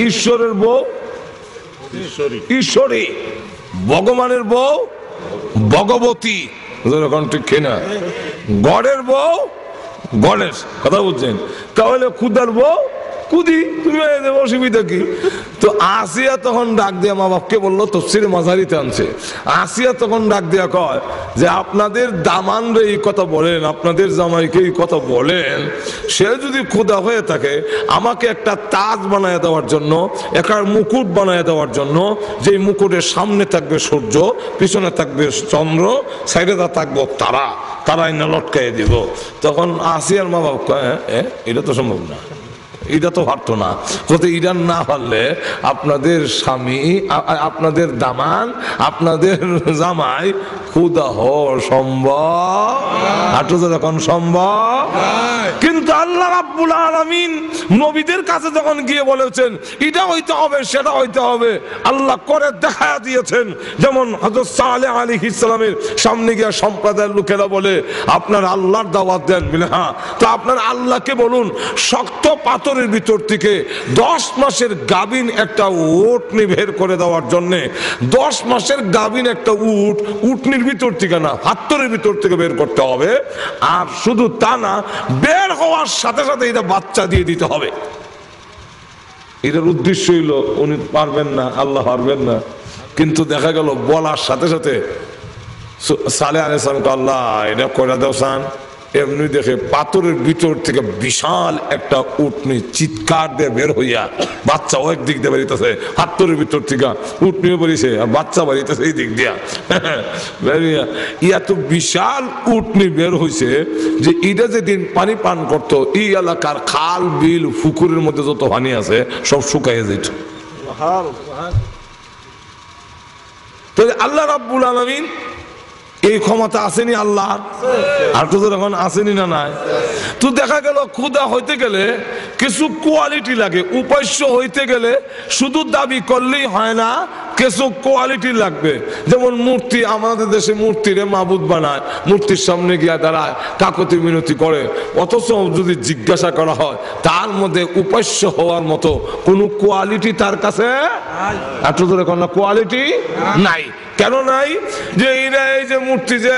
ঈশ্বরের বউ ঈশ্বরী, ভগবানের বউ ভগবতী, ঠিক কিনা? গডের বউ গণেশ, কথা বলছেন? তাহলে খুদার বউ কুদি, তুমি অসুবিধা কি? তো আসিয়া তখন ডাক দিয়া মা বাপকে বললো, তফসিরে মাঝারিতে আনছে। আসিয়া তখন ডাক দিয়া কয় যে আপনাদের দামান রে এই কথা বলেন, আপনাদের জামাইকে এই কথা বলেন, সে যদি খোদা হয়ে থাকে আমাকে একটা তাজ বানায় দেওয়ার জন্য, একটা মুকুট বানায় দেওয়ার জন্য, যেই মুকুটের সামনে থাকবে সূর্য, পিছনে থাকবে চন্দ্র, সাইডে থাকবো তারা, তারা এনে লটকাই দিব। তখন আসিয়ার মা বাপ কয় এটা তো সম্ভব না, এটা তো পারতো না। হতে এটা না পারলে আপনাদের স্বামী, আপনাদের দামান, আপনাদের জামাই খুদা হওয়া সম্ভব? হাঁটু যখন সম্ভব। কিন্তু আল্লাহ রাব্বুল আলামিন নবীদের কাছে যখন গিয়ে বলেছেন এটা হইতে হবে, সেটা হইতে হবে, আল্লাহ করে দেখা দিয়েছেন। যেমন হযরত সালেহ আলাইহিস সালামের সামনে গিয়ে সম্প্রদায়ের লোকেরা বলে আপনার আল্লাহর দাওয়াত দেন। বলে হ্যাঁ। তো আপনার আল্লাহকে বলুন শক্ত পাথরের ভিতর থেকে 10 মাসের গাভীন একটা উটনি বের করে দেওয়ার জন্যে, 10 মাসের গাভীন একটা উটনির ভিতর থেকে না, পাথরের ভিতর থেকে বের করতে হবে। আর শুধু তা না, বের হওয়ার সাথে সাথে এটা বাচ্চা দিয়ে দিতে হবে। এটার উদ্দেশ্য হইল উনি পারবেন না, আল্লাহ পারবেন না। কিন্তু দেখা গেল বলার সাথে সাথে সালেহ আলাইহিস সালাম আল্লাহ এটা করে দাও সান, এমনি দেখে পাথরের ভিতর থেকে বিশাল একটা উটনি চিৎকার দিয়ে বের হইয়া, বাচ্চা ও একদিক দিয়ে বেরিতেছে, পাথরের ভিতর থেকে উটনিও বেরিয়েছে আর বাচ্চা বেরিতেছে এই দিক দিয়া বেরিয়া। ইয়া তো বিশাল উটনি বের হয়েছে যে এটা যেদিন পানি পান করতো, এই এলাকার খাল বিল পুকুরের মধ্যে যত পানি আছে সব শুকাইয়া যেত। তো আল্লাহ রাব্বুল আলামিন এই ক্ষমতা আসেনি আল্লাহর? আর তো এখন আসেনি না নাই? তো দেখা গেল খোদা হইতে গেলে কিছু কোয়ালিটি লাগে, উপাস্য হইতে গেলে শুধু দাবি করলেই হয় না, কিছু কোয়ালিটি লাগবে। যেমন মূর্তি, আমাদের দেশে মূর্তিরে মাবুদ বানায়, মূর্তির সামনে গিয়া দাঁড়ায়, কাকতি মিনতি করে, অথচ যদি জিজ্ঞাসা করা হয় তার মধ্যে উপাস্য হওয়ার মতো কোনো কোয়ালিটি তার কাছে, এত ধরে কোনো কোয়ালিটি নাই। কেন নাই? যে এরা এই যে মূর্তি যে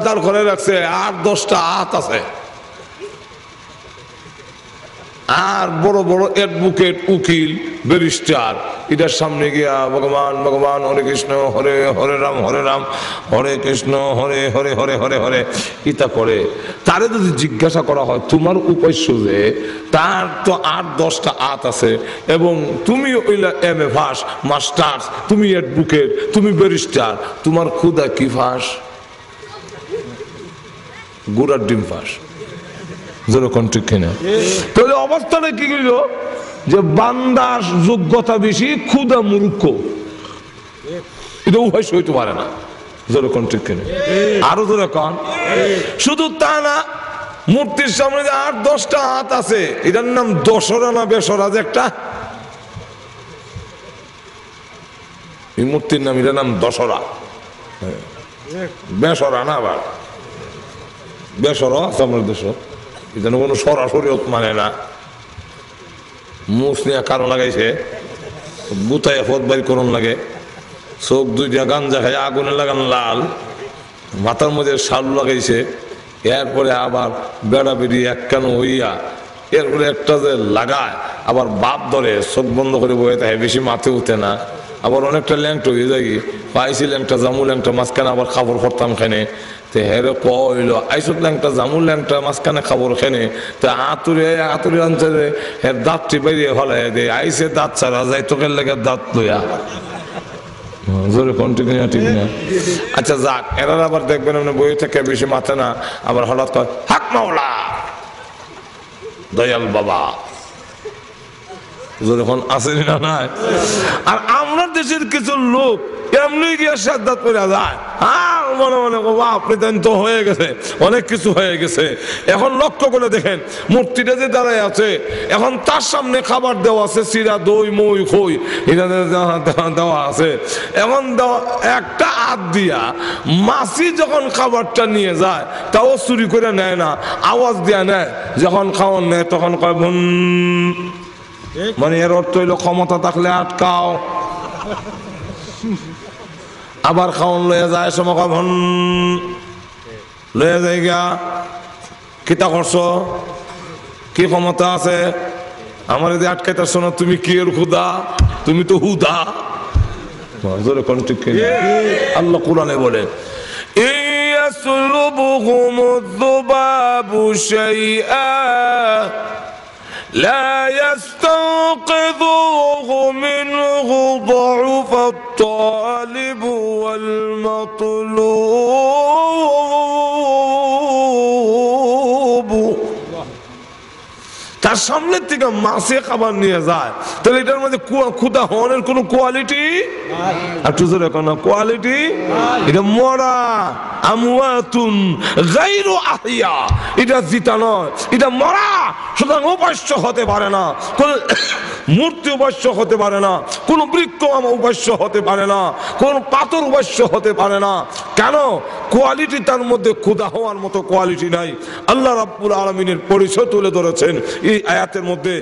দাঁড় করে রাখছে, আর 10টা হাত আছে, আর বড় বড় অ্যাডভোকেট, উকিল, ব্যারিস্টার, এটার সামনে গিয়া ভগবান ভগবান হরে কৃষ্ণ হরে হরে রাম হরে কৃষ্ণ হরে হরে হরে হরে হরে ইতা করে। তারে যদি জিজ্ঞাসা করা হয় তোমার উপাস্য যে, তার তো 8-10টা হাত আছে, এবং তুমি ওইলা MA ফাস, মাস্টার্স, তুমি অ্যাডভোকেট, তুমি ব্যারিস্টার, তোমার খুদা কি ফাস? গুড়ার ডিম ফাস। তাহলে অবস্থাটা কি করিল? যে বান্দার যোগ্যতা বেশি, খুদা মূর্খ, এটা উভয় হইতে পারে না। আরো ধরে কন, শুধু তা না, মূর্তির সামনে যে 8-10টা হাত আছে, এটার নাম দশরা না বেসরা, যে একটা এই মূর্তির নাম, এটার নাম দশরা, বেসরা না। আবার বেসরা আছে আমার দেশ, এটা কোনো সরাসরি মানে না। মুখ নিয়ে কারো লাগাইছে, গুতায় ফত বাড়ি করুন লাগে, চোখ 2টা গাঞ্জা খাই আগুনে লাগান লাল, মাথার মধ্যে শালু লাগাইছে, এরপরে আবার বেড়া বেড়ি এক কেন হইয়া, এরপরে একটা যে লাগায় আবার বাপ ধরে, চোখ বন্ধ করে বয়ে থাকে, বেশি মাথে উঠে না, আবার অনেকটা ল্যাংটা হয়ে যায়, পাইছি ল্যাংটা জামু ল্যাংটা মাঝখানে আবার খাবার করতাম খানে, তে হেরে কইল আইসত ল্যাংটা জামু ল্যাংটা মাঝখানে খাবার খেনে, তা আতুরে আনছে হের দাঁতটি বেরিয়ে ফেলাই দে, আইসে দাঁত ছাড়া যাই তোকে লেগে দাঁত লইয়া। আচ্ছা যাক, এরা আবার দেখবেন বই থেকে বেশি মাথে না, আবার হঠাৎ হাক মাওলা দয়াল বাবা যখন আসেনি না নাই। আর আমরা দেশের কিছু লোক এমনি গিয়ে সাদ্দাত করে যায়, আর মনে মনে আপনি তো হয়ে গেছে, অনেক কিছু হয়ে গেছে। এখন লক্ষ্য করে দেখেন, মূর্তিটা যে দাঁড়ায় আছে, এখন তার সামনে খাবার দেওয়া আছে, চিরা, দই, মই, খই, এটা দেওয়া আছে। এখন একটা হাত দিয়া মাছি যখন খাবারটা নিয়ে যায়, তাও চুরি করে নেয় না, আওয়াজ দিয়া নেয়। যখন খাওয়ান নেয় তখন কয় ভুন, মানে এর অর্থ হইল ক্ষমতা থাকলে আটকাও। আবার খাওয়ান লইয়া যায়, সময় ভন লইয়া যায় গা, কিতা করছো, কি ক্ষমতা আছে আমার যদি আটকাইতেছ না, তুমি কি এর খুদা, তুমি তো হুদা। আল্লাহ কুরআনে বলে لا يستنقذوه منه ضعف الطالب والمطلوب। তার সামনের থেকে মাছে খাবার নিয়ে যায়, তাহলে এটার মধ্যে ক্ষুধা হওয়ার কোন কোয়ালিটি, একটু জোরে কোন কোয়ালিটি, এটা মরা, আমওয়াতুন গায়রু আহিয়া, এটা জিতা নয়, এটা মরা। সুতরাং উপাস্য হতে পারে না, কোন মূর্তি উপাস্য হতে পারে না, কোন বৃক্ষ উপাস্য হতে পারে না, কোন পাথর উপাস্য হতে পারে না। কেন? কোয়ালিটি তার মধ্যে ক্ষুধা হওয়ার মতো কোয়ালিটি নাই। আল্লাহ রাব্বুল আলামিনের পরিচয় তুলে ধরেছেন এই আয়াতের মধ্যে।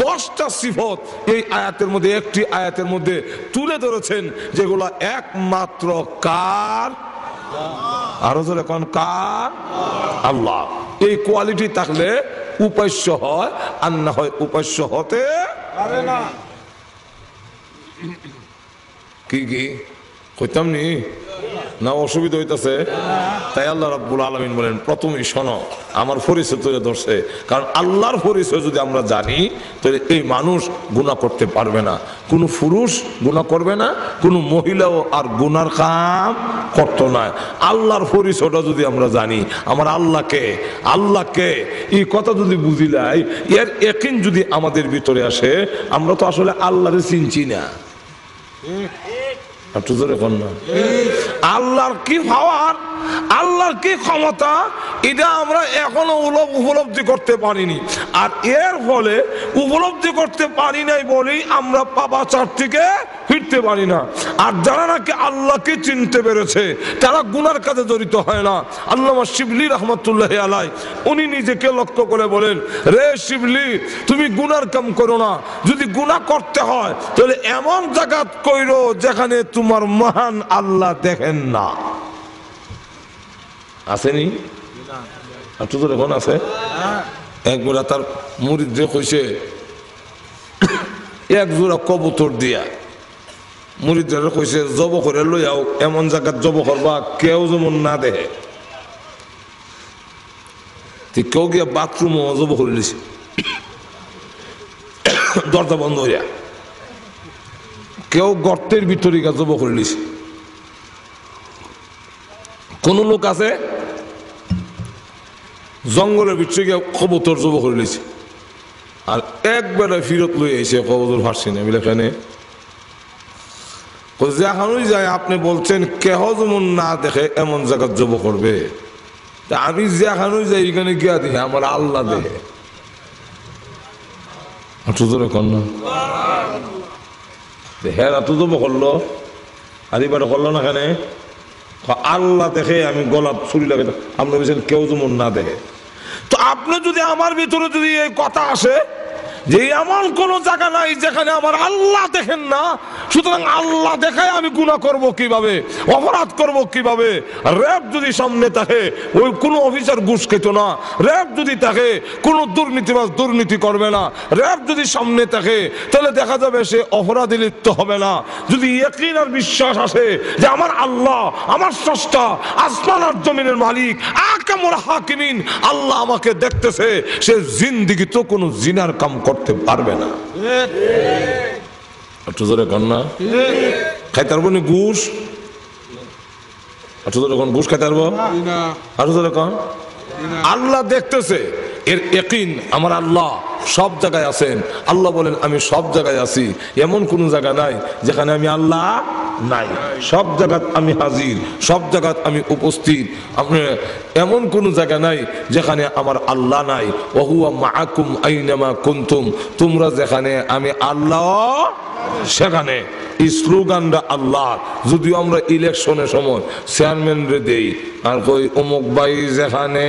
10টা সিফত এই আয়াতের মধ্যে, একটি আয়াতের মধ্যে তুলে ধরেছেন, যেগুলো একমাত্র কার? আরো জোরে কোন কার? আল্লাহ। এই কোয়ালিটি থাকলে উপাস্য হয়, আর না হয় উপাস্য হতে পারে না। কি কি কইতাম নি না, অসুবিধা হইতাছে? তাই আল্লাহ রাব্বুল আলামিন বলেন, প্রথমেই শোনো আমার পরিচয় তুলে ধরছে। কারণ আল্লাহর পরিচয় যদি আমরা জানি, তাহলে এই মানুষ গুনাহ করতে পারবে না, কোনো পুরুষ গুনাহ করবে না, কোনো মহিলাও আর গুনার কাম করতো না। আল্লাহর পরিচয়টা যদি আমরা জানি, আমার আল্লাহকে এই কথা যদি বুঝিলাই, এর ইয়াকিন যদি আমাদের ভিতরে আসে, আমরা তো আসলে আল্লাহরে চিনছি না। আল্লাহর কি পাওয়ার, আল্লাহর কি ক্ষমতা, এটা আমরা এখনো উপলব্ধি করতে পারিনি। আর এর ফলে উপলব্ধি করতে পারি নাই বলেই আমরা পাপাচার থেকে ফিরতে পারি না। আর যারা নাকি আল্লাহকে চিনতে পেরেছে তারা গুনার কাজে জড়িত হয় না। আল্লামা শিবলি রহমতুল্লাহ আলাই উনি নিজেকে লক্ষ্য করে বলেন, রে শিবলি তুমি গুনার কাম করো না, যদি গুনাহ করতে হয় তাহলে এমন জায়গা কইরো যেখানে তোমার মহান আল্লাহ দেখেন না। আসেনি? একটু তো এখন আছে। একবার তার মুরিদ যে কইছে এক জোড়া কবুতর দিয়া, মুরিদরা কইছে জব করে লইয়াও, এমন জায়গা জব করবা কেউ যেমন না দেখে। কেউ গিয়া বাথরুমও জব করে দিছে, দরজা বন্ধ হইয়া। কেউ গর্তের ভিতরে গিয়া জব করে দিছে। কোন লোক আছে জঙ্গলের ভিতরে গিয়া কবুতর জব করে দিছে, আর একবারে ফিরত লই আইছে কবুতর ফাঁসি না বলে কেন যেখানেই যায় আপনি বলছেন কেহ যেমন না দেখে এমন জায়গা জব করবে, তা আমি যেখানেই যাই এখানে গিয়া দেখে আমার আল্লাহ দেখে। হ্যাঁ এত জব করলো আর এবার করলো না কেন? আল্লাহ দেখে আমি গলা ছুরি লাগে। আপনি বলছেন কেউ যেমন না দেখে। তো আপনি যদি আমার ভিতরে যদি এই কথা আসে যে এমন কোন জায়গা নাই যেখানে আমার আল্লাহ দেখেন না, সুতরাং আল্লাহ দেখায় আমি গুনাহ করব কিভাবে, অপরাধ করব কিভাবে? র‍্যাব যদি সামনে থাকে ওই কোনো অফিসার ঘুষ খেত না, র‍্যাব যদি থাকে কোনো দুর্নীতিবাজ দুর্নীতি করবে না, র‍্যাব যদি সামনে থাকে তাহলে দেখা যাবে সে অপরাধে লিপ্ত হবে না। যদি ইয়াকিন আর বিশ্বাস আসে যে আমার আল্লাহ আমার স্রষ্টা, আসমান আর জমিনের মালিক, আকামুল হাকিমিন, আল্লাহ আমাকে দেখতেছে, সে জিন্দেগি তো কোনো জিনার কাম করতে পারবে না। একটু জোরে কন না। খাইতে পারবো না ঘুষ? একটু জোরে কন, ঘুষ খাইতে পারবো? একটু জোরে কন। আল্লাহ দেখতেছে, এর ইয়াকিন আমার আল্লাহ সব জায়গায় আছেন। আল্লাহ বলেন আমি সব জায়গায় আছি, এমন কোন জায়গা নাই যেখানে আমি আল্লাহ নাই। সব জায়গাত আমি হাজির, সব জায়গাত আমি উপস্থিত। আপনি এমন কোন জায়গা নাই যেখানে আমার আল্লাহ নাই। ওহুয়া মাআকুম আইনামা কুনতুম, তোমরা যেখানে আমি আল্লাহ সেখানে। স্লোগানটা আল্লাহ। যদিও আমরা ইলেকশনের সময় চেয়ারম্যান রে দেই আর কই অমুক ভাই যেখানে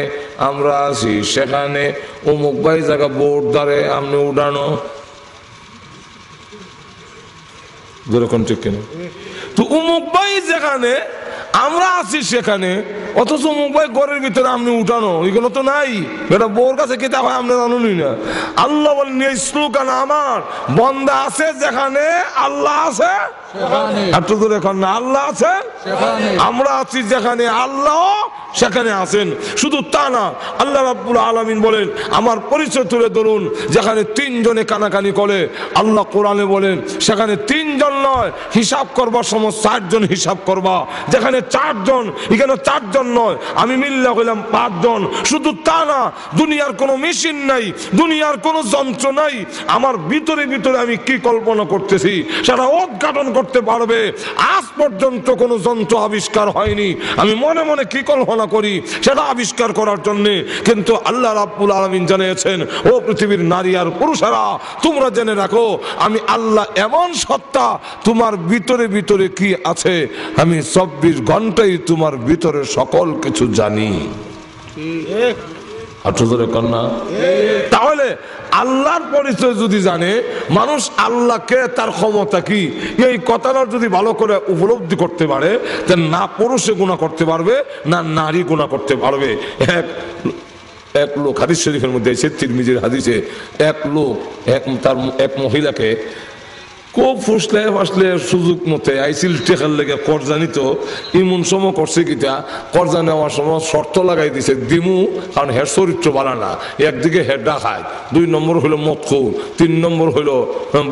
আমরা আছি সেখানে অমুক ভাই জায়গা ভোট দাঁড়ে আপনি উঠানো, যেরকম ঠিক কিনা? তো অমুক ভাই যেখানে আমরা আছি সেখানে, অথচ অমুক ভাই ঘরের ভিতরে আপনি উঠানো, এগুলো তো নাই। এটা বউর কাছে কিতাব হয় আপনি জানুনি না। আল্লাহ বলেন এই স্লোগান আমার, বন্দা আছে যেখানে আল্লাহ আছে না, আল্লাহ আছে আমরা আছি যেখানে আল্লাহ সেখানে আছেন। শুধু তা না, আল্লাহ রাব্বুল আলামিন বলেন আমার পরিচয় তুলে ধরুন, যেখানে তিনজনে কানাকানি করে আল্লাহ কোরআনে বলেন সেখানে তিনজন নয়, হিসাব করবার সময় চারজন হিসাব করবা। যেখানে চারজন এখানে চারজন নয়, আমি মিল্লা হইলাম পাঁচজন। শুধু তা না, দুনিয়ার কোনো মেশিন নাই, দুনিয়ার কোনো যন্ত্র নাই, আমার ভিতরে ভিতরে আমি কি কল্পনা করতেছি সেটা উদ্ঘাটন করতে পারবে। আজ পর্যন্ত কোনো যন্ত্র আবিষ্কার হয়নি, আমি মনে মনে কি কল্পনা করি সেটা আবিষ্কার করার জন্য। কিন্তু আল্লাহ রাব্বুল আলামিন জানিয়েছেন, ও পৃথিবীর নারী আর পুরুষেরা তোমরা জেনে রাখো আমি আল্লাহ এমন সত্তা, তোমার ভিতরে ভিতরে কি আছে আমি 24 ঘন্টাই তোমার ভিতরে সকল কিছু জানি। তাহলে আল্লাহর পরিচয় যদি জানে মানুষ, আল্লাহকে তার ক্ষমতা কি এই কথাটা যদি ভালো করে উপলব্ধি করতে পারে, না পুরুষে গুনাহ করতে পারবে না নারী গুনাহ করতে পারবে। এক লোক হাদিস শরীফের মধ্যে এসে, তিরমিজির হাদিসে, এক লোক এক মহিলাকে খুব ফুসলে ফাসলে সুযোগ মতে আইসিল টেকার লেগে কর্জা নিত। ইমন সময় করছে কিটা, কর্জা নেওয়ার সময় শর্ত লাগাই দিছে দিমু, কারণ হের চরিত্র বাড়া না। একদিকে হেডা খায়, 2 নম্বর হইলো মদখোর, 3 নম্বর হইলো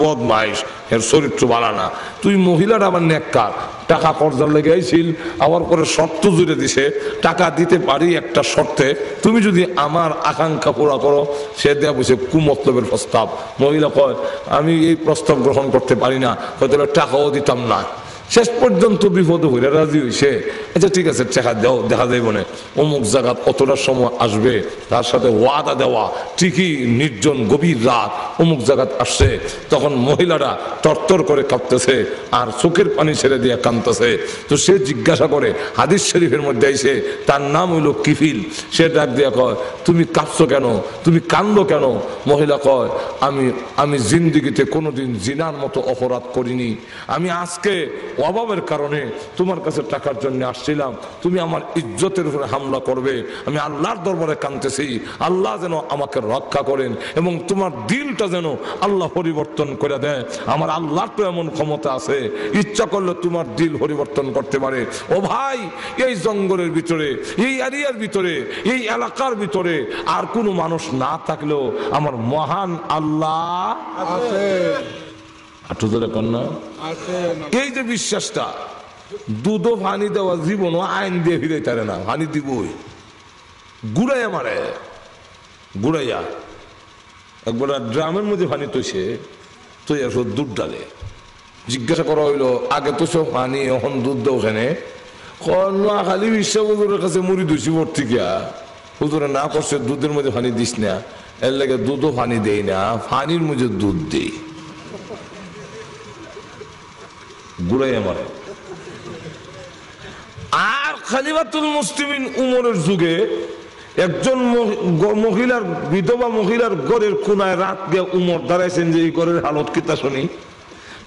বদমাইশ, হের চরিত্র বাড়া না। তুই মহিলাটা আবার নেককার, টাকা কর্জার লেগে আইছিল, আবার পরে শর্ত জুড়ে দিছে টাকা দিতে পারি একটা শর্তে, তুমি যদি আমার আকাঙ্ক্ষা পুরা করো। সে দেয়া বসে কুমতলবের প্রস্তাব। মহিলা কয় আমি এই প্রস্তাব গ্রহণ করতে পারি না, হয়তো টাকাও দিতাম না। শেষ পর্যন্ত বিপদ হইলে রাজি হইছে, আচ্ছা ঠিক আছে টাকা দেও, দেখা যাইব না, অমুক জায়গা অতটা সময় আসবে, তার সাথে ওয়াদা দেওয়া, ঠিকই নির্জন গভীর রাত অমুক জায়গা আসছে, তখন মহিলারা তরতর করে কাঁপতেছে আর চোখের পানি ছেড়ে দিয়ে কাঁদতেছে। তো সে জিজ্ঞাসা করে, হাদিস শরীফের মধ্যে আইছে, তার নাম হইল কিফিল, সে ডাক দিয়া কয় তুমি কাঁদছো কেন, তুমি কান্দো কেন? মহিলা কয় আমি জিন্দিগিতে কোনোদিন জিনার মতো অপরাধ করিনি, আমি আজকে অভাবের কারণে তোমার কাছে টাকার জন্য আসছিলাম, তুমি আমার ইজ্জতের উপরে হামলা করবে, আমি আল্লাহর দরবারে কাঁদতেছি, আল্লাহ যেন আমাকে রক্ষা করেন এবং তোমার দিলটা যেন আল্লাহ পরিবর্তন করে দেয়। আমার আল্লাহর তো এমন ক্ষমতা আছে, ইচ্ছা করলে তোমার দিল পরিবর্তন করতে পারে। ও ভাই, এই জঙ্গলের ভিতরে, এই এরিয়ার ভিতরে, এই এলাকার ভিতরে আর কোনো মানুষ না থাকলেও আমার মহান আল্লাহ আছে। এই যে বিশ্বাসটা, দুধ পানি দেওয়া জীবন আইন দিয়ে ফিরে তারে না, পানি দিবই, গুড়াইয়া মারে, গুড়াইয়া একবার ড্রামের মধ্যে পানি তৈছে, তুই আসো দুধ ডালে, জিজ্ঞাসা করা হইলো আগে তো সব পানি, এখন দুধ দাও ওখানে, খালি বিশ্ব হুজুরের কাছে মুড়ি ধুইছি ভর্তি গিয়া, হুজুরে না করছে দুধের মধ্যে পানি দিস না, এর লাগে দুধও পানি দেই না, পানির মধ্যে দুধ দেই, গুড়াই আমার। আর খলিফাতুল মুসলিমিন উমরের যুগে একজন মহিলার, বিধবা মহিলার ঘরের কোনায় রাত গিয়ে উমর দাঁড়াইছেন যে এই ঘরের হালত কিতা শুনি।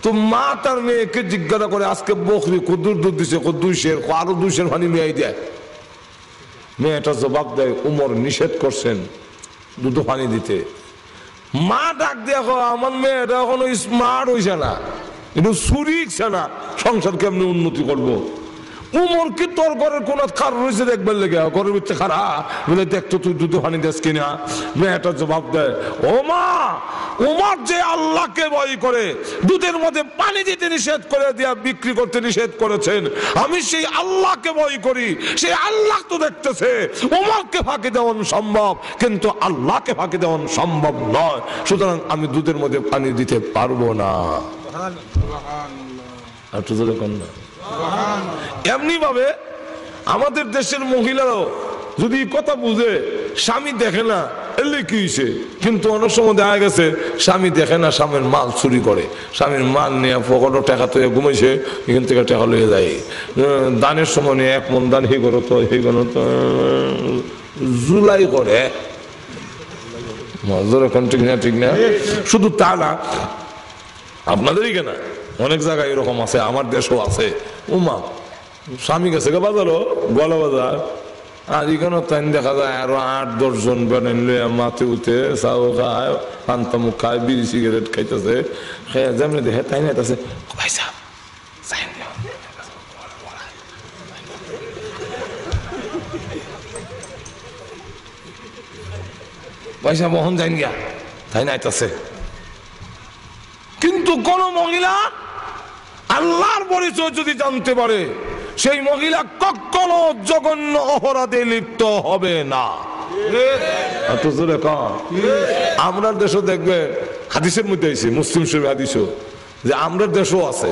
তো মা তার মেয়েকে জিজ্ঞাসা করে আজকে বকরি কদ্দুর দুধ দিছে, কদ্দুইশের, আরো 200 পানি মেয়ে দেয়। মেয়েটা জবাব দেয় উমর নিষেধ করছেন দুধ পানি দিতে। মা ডাক দিয়ে আমার মেয়েটা এখনো স্মার্ট হইছে না, কিন্তু সুরিকছে না, সংসার কেমনি উন্নতি করবো। উমর কি তোর ঘরের কোন খার রয়েছে দেখবার লেগে, ঘরের ভিতরে খারা বলে দেখতো তুই দুধ পানি দিস কিনা। মেয়েটা জবাব দেয়, ও মা, উমর যে আল্লাহকে ভয় করে দুধের মধ্যে পানি দিতে নিষেধ করে দিয়া বিক্রি করতে নিষেধ করেছেন, আমি সেই আল্লাহকে ভয় করি, সেই আল্লাহ তো দেখতেছে। উমরকে ফাঁকি দেওয়ান সম্ভব, কিন্তু আল্লাহকে ফাঁকি দেওয়ান সম্ভব নয়, সুতরাং আমি দুধের মধ্যে পানি দিতে পারবো না। আর তো না এমনি ভাবে আমাদের দেশের মহিলারাও যদি কথা বুঝে, স্বামী দেখে না এলে কি হয়েছে, কিন্তু অনেক সময় দেখা গেছে স্বামী দেখে না, স্বামীর মাল চুরি করে, স্বামীর মাল নিয়ে পকেটও টাকা তো ঘুমাইছে, এখান থেকে টাকা লইয়ে যায়। দানের সময় নিয়ে 1 মন দান হে করো তো, হে করো তো, জুলাই করে, ঠিক না, ঠিক না। শুধু তা না, আপনাদেরই কেনা অনেক জায়গায় এরকম আছে, আমার দেশও আছে। উমা স্বামী গেছে গে বাজারও, গলা বাজার, আর এখানে তাই দেখা যায় আরো 8-10 জন বেনেন মাথে উঠে চাও খায়, পান্তামুখ খায়, বিড়ি সিগারেট খাইতেছে, খেয়ে যেমনি দেখে তাই না আছে, ভাই সাহেব পয়সা বহন যাইন গিয়া, তাই না আছে। কিন্তু কোন মহিলা আল্লাহর পরিচয় যদি জানতে পারে, সেই মহিলা কখনো জঘন্য অপরাধে লিপ্ত হবে না। আমরা দেশও দেখবে, হাদিসের মধ্যে আছে, মুসলিম শরীফ হাদিসও, যে আমরা দেশও আছে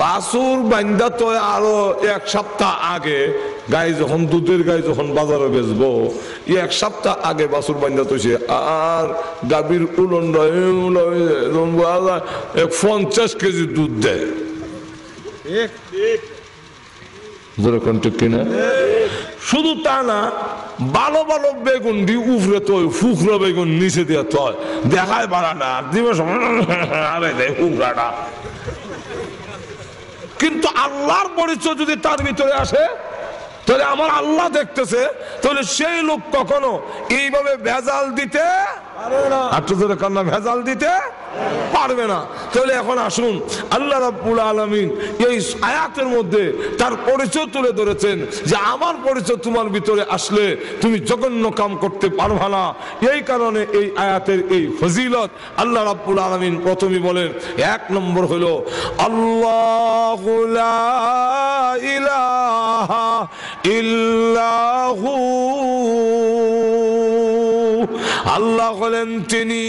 বাছুর বান্দা তো আরো 1 সপ্তাহ আগে গাই যখন, দুধের গাই যখন বাজারে বেচবো, 1 সপ্তাহ আগে বাছুর বান্দা তৈছে, আর গাভীর উলন্ড 50 কেজি দুধ দেয়। শুধু তা না, ভালো ভালো বেগুন দি উফরে তো ফুকরা বেগুন নিচে দিয়ে তয় দেখায় বাড়া না, দিবস ফুকরাটা। কিন্তু আল্লাহর পরিচয় যদি তার ভিতরে আসে, তাহলে আমার আল্লাহ দেখতেছে, তাহলে সেই লোক কখনো এইভাবে ভেজাল দিতে ভেজাল দিতে পারবে না। তাহলে এখন আসুন, আল্লাহ রাব্বুল আলামিন এই আয়াতের মধ্যে তার পরিচয় তুলে ধরেছেন যে আমার পরিচয় তোমার ভিতরে আসলে তুমি জঘন্য কাম করতে পারবা না। এই কারণে এই আয়াতের এই ফজিলত আল্লাহ রাব্বুল আলামিন প্রথমে বলেন, 1 নম্বর হলো আল্লাহু লা ইলাহা ইল্লাহু, আল্লাহ হলেন তিনি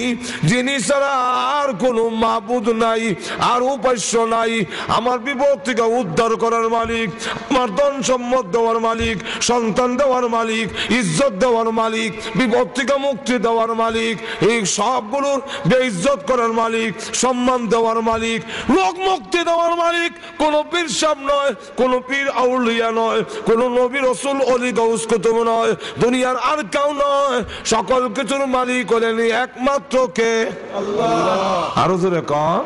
যিনি ছাড়া আর কোনো মাবুদ নাই, আর উপাস্য নাই। আমার বিপদ থেকে উদ্ধার করার মালিক, আমার ধন সম্পদ দেওয়ার মালিক, সন্তান দেওয়ার মালিক, ইজ্জত দেওয়ার মালিক, বিপদ থেকে মুক্তি দেওয়ার মালিক, এই সবগুলোর বেইজ্জত করার মালিক, সম্মান দেওয়ার মালিক, রোগ মুক্তি দেওয়ার মালিক। কোন পীর সাহেব নয়, কোন পীর আউলিয়া নয়, কোন নবী রাসূল ওলি গাউস কুতুব নয়, দুনিয়ার আর কেউ নয়। সকল কিছুর মালিক হলেন একমাত্র কে? আল্লাহ। আরো জোরে কন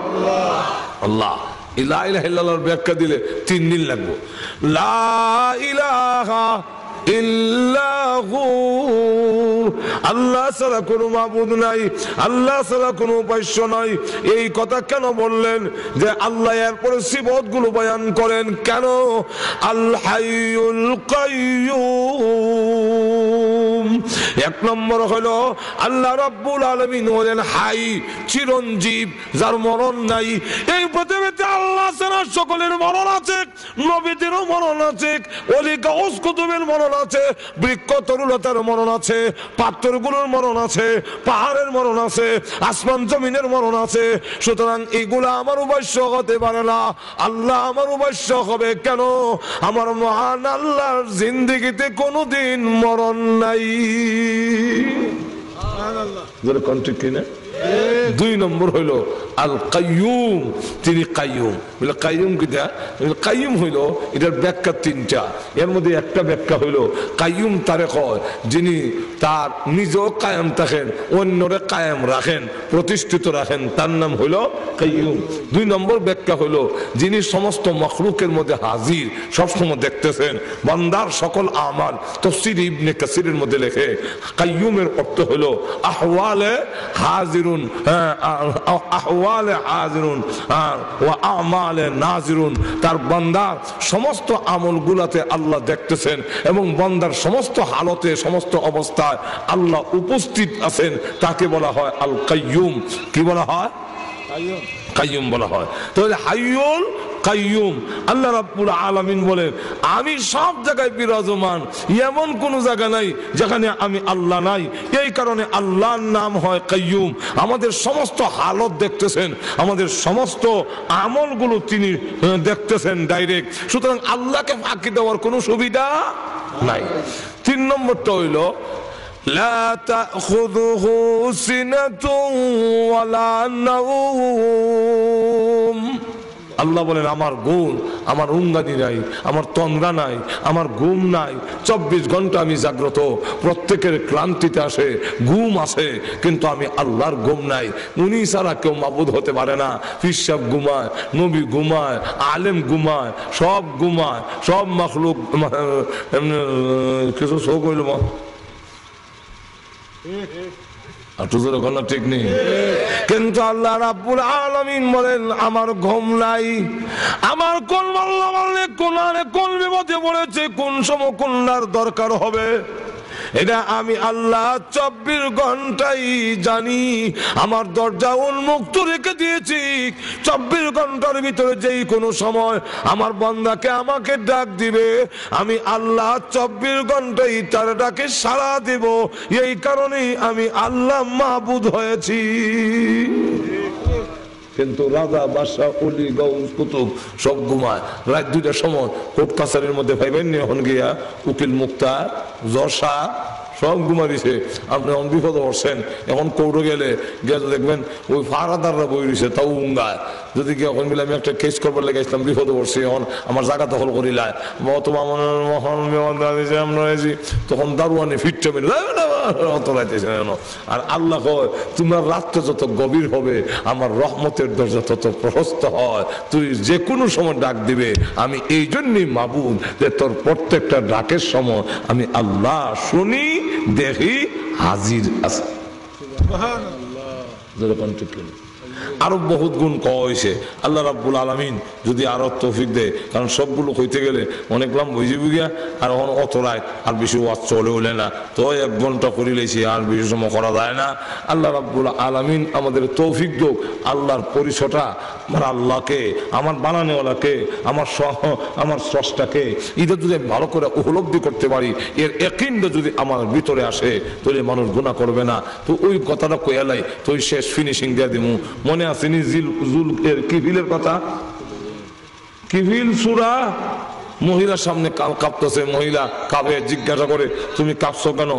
আল্লাহ। লা ইলাহা ইল্লাল্লাহর ব্যাখ্যা দিলে 3 দিন লাগবে। লা ইলাহা ইল্লাহু, আল্লাহ ছাড়া কোনো মাবুদ নাই, আল্লাহ ছাড়া কোনো উপাস্য নাই। এই কথা কেন বললেন? যে আল্লাহ এরপরে সিফত গুলো বয়ান করেন কেন? আল হাইয়ুল কাইয়ুম। 1 নম্বর হলো আল্লাহ রাব্বুল আলামিন হলেন হাই, চিরঞ্জীব, যার মরণ নাই। এই পৃথিবীতে আল্লাহ ছাড়া সকলের মরণ আছে, নবীদেরও মরণ আছে, ওলি গাউস কুতুবের মরণ আছে, বৃক্ষ তরুলতার মরণ আছে, পাথরগুলোর মরণ আছে, পাহাড়ের মরণ আছে, আসমান জমিনের মরণ আছে। সুতরাং এগুলা আমার উপাস্য হতে পারে না। আল্লাহ আমার উপাস্য হবে কেন? আমার মহান আল্লাহর জিন্দেগিতে কোনোদিন মরণ নাই। ঠিক কিনা? 2 নম্বর হইল আল কাইয়ুম, তিনি কাইয়ুম। বলে কাইয়ুম কিটা? কাইয়ুম হইল এটার ব্যাখ্যা 3টা। এর মধ্যে একটা ব্যাখ্যা হইল কাইয়ুম তারে কয় যিনি তার নিজেও কায়েম থাকেন, অন্যরে কায়েম রাখেন, প্রতিষ্ঠিত রাখেন, তার নাম হইল কাইয়ুম। 2 নম্বর ব্যাখ্যা হইল যিনি সমস্ত মখলুকের মধ্যে হাজির, সবসময় দেখতেছেন বান্দার সকল আমাল। তাফসীর ইবনে কাসিরের মধ্যে লেখে কাইয়ুমের অর্থ হইল আহওয়ালে হাজিরুন, আহওয়ালে হাজিরুন ওয়া আমালে নাজিরুন। তার বান্দার সমস্ত আমলগুলাতে আল্লাহ দেখতেছেন এবং বান্দার সমস্ত হালতে, সমস্ত অবস্থায় আল্লাহ উপস্থিত আছেন। তাকে বলা হয় আল কাইয়ুম। কি বলা হয়? কাইয়ুম বলা হয়। তাহলে হাইয়ুল কাইয়ুম। আল্লাহ রাব্বুল আলামিন বলেন আমি সব জায়গায় বিরাজমান, এমন কোন জায়গা নাই যেখানে আমি আল্লাহ নাই। এই কারণে আল্লাহর নাম হয় কাইয়ুম। আমাদের সমস্ত হালত দেখতেছেন, আমাদের সমস্ত আমলগুলো তিনি দেখতেছেন ডাইরেক্ট। সুতরাং আল্লাহকে ফাঁকি দেওয়ার কোনো সুবিধা নাই। 3 নম্বরটা হইল লা তাখুযুহু সিনাতুন ওয়ালা নাওম। আল্লাহ বলেন আমার গুণ, আমার উঙ্গানি নাই, আমার তন্দ্রা নাই, আমার ঘুম নাই। 24 ঘন্টা আমি জাগ্রত। প্রত্যেকের ক্লান্তিতে আসে, ঘুম আসে, কিন্তু আমি আল্লাহর ঘুম নাই। উনি ছাড়া কেউ মাবুদ হতে পারে না। পীর সাহেব ঘুমায়, নবী ঘুমায়, আলেম ঘুমায়, সব ঘুমায়, সব মাখলুক কিছু শোক হইল ঠিক নেই। কিন্তু আল্লাহ রাব্বুল আলামিন বলেন আমার ঘুম নাই। আমার কোন আল্লাহ বললে কোন বিপদে পড়েছে, কোন সময় কোনটার দরকার হবে, এটা আমি আল্লাহ 24 ঘন্টাই জানি। আমার দরজা উন্মুক্ত রেখে দিয়েছি। 24 ঘন্টার ভিতরে যেই কোনো সময় আমার বান্দাকে আমাকে ডাক দিবে, আমি আল্লাহ 24 ঘন্টাই তার ডাকে সাড়া দেব। এই কারণেই আমি আল্লাহ মাবুদ হয়েছি। কিন্তু রাজা, বাদশা, ওলি, গাউস, কুতুব সব ঘুমায়। রাত 2টার সময় কোর্ট কাছারির মধ্যে পাইবেন এখন গিয়া উকিল মুক্তার, জশা সব ঘুমা দিছে। আপনি এখন বিপদে পড়ছেন। এখন কৌড়ে গেলে দেখবেন ওই ফারাদাররা বই রয়েছে, তাও উঙ্গায়। যদি কি এখন মিলে আমি একটা কেস করবার লেগে আসলাম, বিপদে পড়ছি, এখন আমার জায়গা দখল করিলায় তখন দারুয়ানি ফিরতে মেরে। আর আল্লাহ কয় তোমার রাত্রে যত গভীর হবে আমার রহমতের দরজা তত প্রশস্ত হয়। তুই যে কোনো সময় ডাক দিবে। আমি এই জন্যই মাবুদ যে তোর প্রত্যেকটা ডাকের সময় আমি আল্লাহ শুনি, দেখি, হাজির আছে। আরো বহুত গুণ কওয়া হয়েছে। আল্লাহ রাব্বুল আলামিন যদি আরো তৌফিক দেয়, কারণ সবগুলো হইতে গেলে অনেক লাম বুঝে গিয়া আর এখন অতরায় আর বেশি ওয়াজ চলে হলে না, তো 1 ঘন্টা করে লেছি আর বেশি সময় করা যায় না। আল্লাহ রাব্বুল আলামিন আমাদের তৌফিক দেব। আল্লাহর পরিচয়টা আমার আল্লাহকে, আমার বানানোওয়ালাকে, আমার স্রষ্টাকে এটা যদি ভালো করে উপলব্ধি করতে পারি, এর ইয়াকিনটা যদি আমার ভিতরে আসে, তাহলে মানুষ গুনাহ করবে না। তো ওই কথাটা কইয়ালাই তো শেষ ফিনিশিং দিয়ে দিমু। মনে আসেনি জুল এর কিফিলের কথা? কিফিল সূরা, মহিলার সামনে কাঁপতেছে, মহিলা কাঁপে, জিজ্ঞাসা করে তুমি কাঁপছো কেন?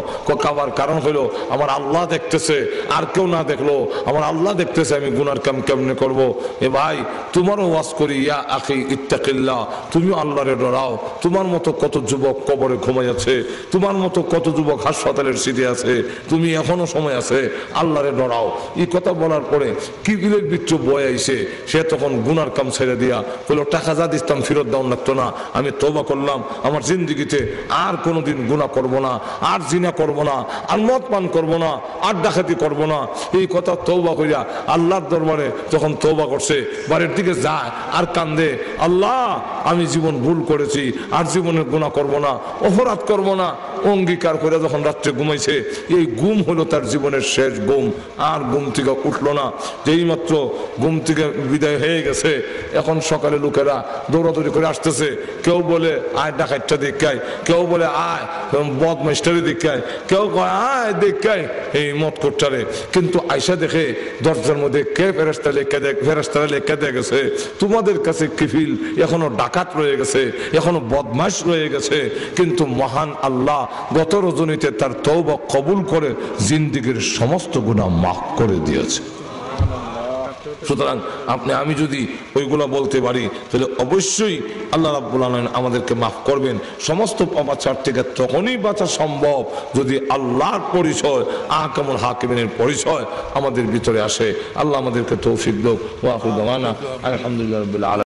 কাঁপার কারণ হলো আমার আল্লাহ দেখতেছে, আর কেউ না দেখলো আমার আল্লাহ দেখতেছে আমি গুনার কাম কেমনে করব। এ ভাই তোমারও ওয়াজ করি, ইয়া আখি ইত্তাকিল্লাহ, তুমিও আল্লাহরে ডরাও। তোমার মতো কত যুবক কবরে ঘুমাই আছে, তোমার মতো কত যুবক হাসপাতালের সিটে আছে, তুমি এখনো সময় আছে, আল্লাহরে ডরাও। এই কথা বলার পরে কিবিলের বিচ্ছু বয়ে আইছে, সে তখন গুনার কাম ছেড়ে দিয়া বলল টাকা যা দিতাম ফেরত দাও লাগতো না, আমি তওবা করলাম, আমার জিন্দেগিতে আর কোনোদিন গুনাহ করব না, আর জিনা করব না, আর মদ পান করব না, আর ডাকাতি করব না। এই কথা তওবা কইরা আল্লাহর দরবারে যখন তওবা করছে, বাড়ির দিকে যায় আর কান্দে, আল্লাহ আমি জীবন ভুল করেছি, আর জীবনে গুনাহ করব না, অপরাধ করব না, অঙ্গীকার করে যখন রাত্রে ঘুমাইছে, এই ঘুম হলো তার জীবনের শেষ ঘুম। আর ঘুম থেকে উঠলো না। যেই মাত্র ঘুম থেকে বিদায় হয়ে গেছে, এখন সকালে লোকেরা দৌড়াদৌড়ি করে আসতেছে। কেউ বলে আয় ডাকাতটা দেখায়, কেউ বলে আয় বদমাইশটারে দেখায়, কেউ কয় আয় দেখায় এই মদ কোটটারে। কিন্তু আয়সা দেখে দরজার মধ্যে কে ফেরেশতারা লেখা দিয়ে গেছে, তোমাদের কাছে কিফিল এখনো ডাকাত রয়ে গেছে, এখনো বদমাইশ রয়ে গেছে, কিন্তু মহান আল্লাহ গত রজনীতে তার তওবা কবুল করে জিন্দেগীর সমস্ত গুনাহ মাফ করে দিয়েছে। সুতরাং আমি যদি ওইগুলা বলতে পারি, তাহলে অবশ্যই আল্লাহ রাব্বুল আলামিন আমাদেরকে মাফ করবেন। সমস্ত পাপাচার থেকে তখনই বাঁচা সম্ভব যদি আল্লাহর পরিচয়, আহকামুল হাকিমিনের পরিচয় আমাদের ভিতরে আসে। আল্লাহ আমাদেরকে তৌফিক দাও। ওয়া আখিরু দাওয়ানা আলহামদুলিল্লাহি রাব্বিল আলামিন।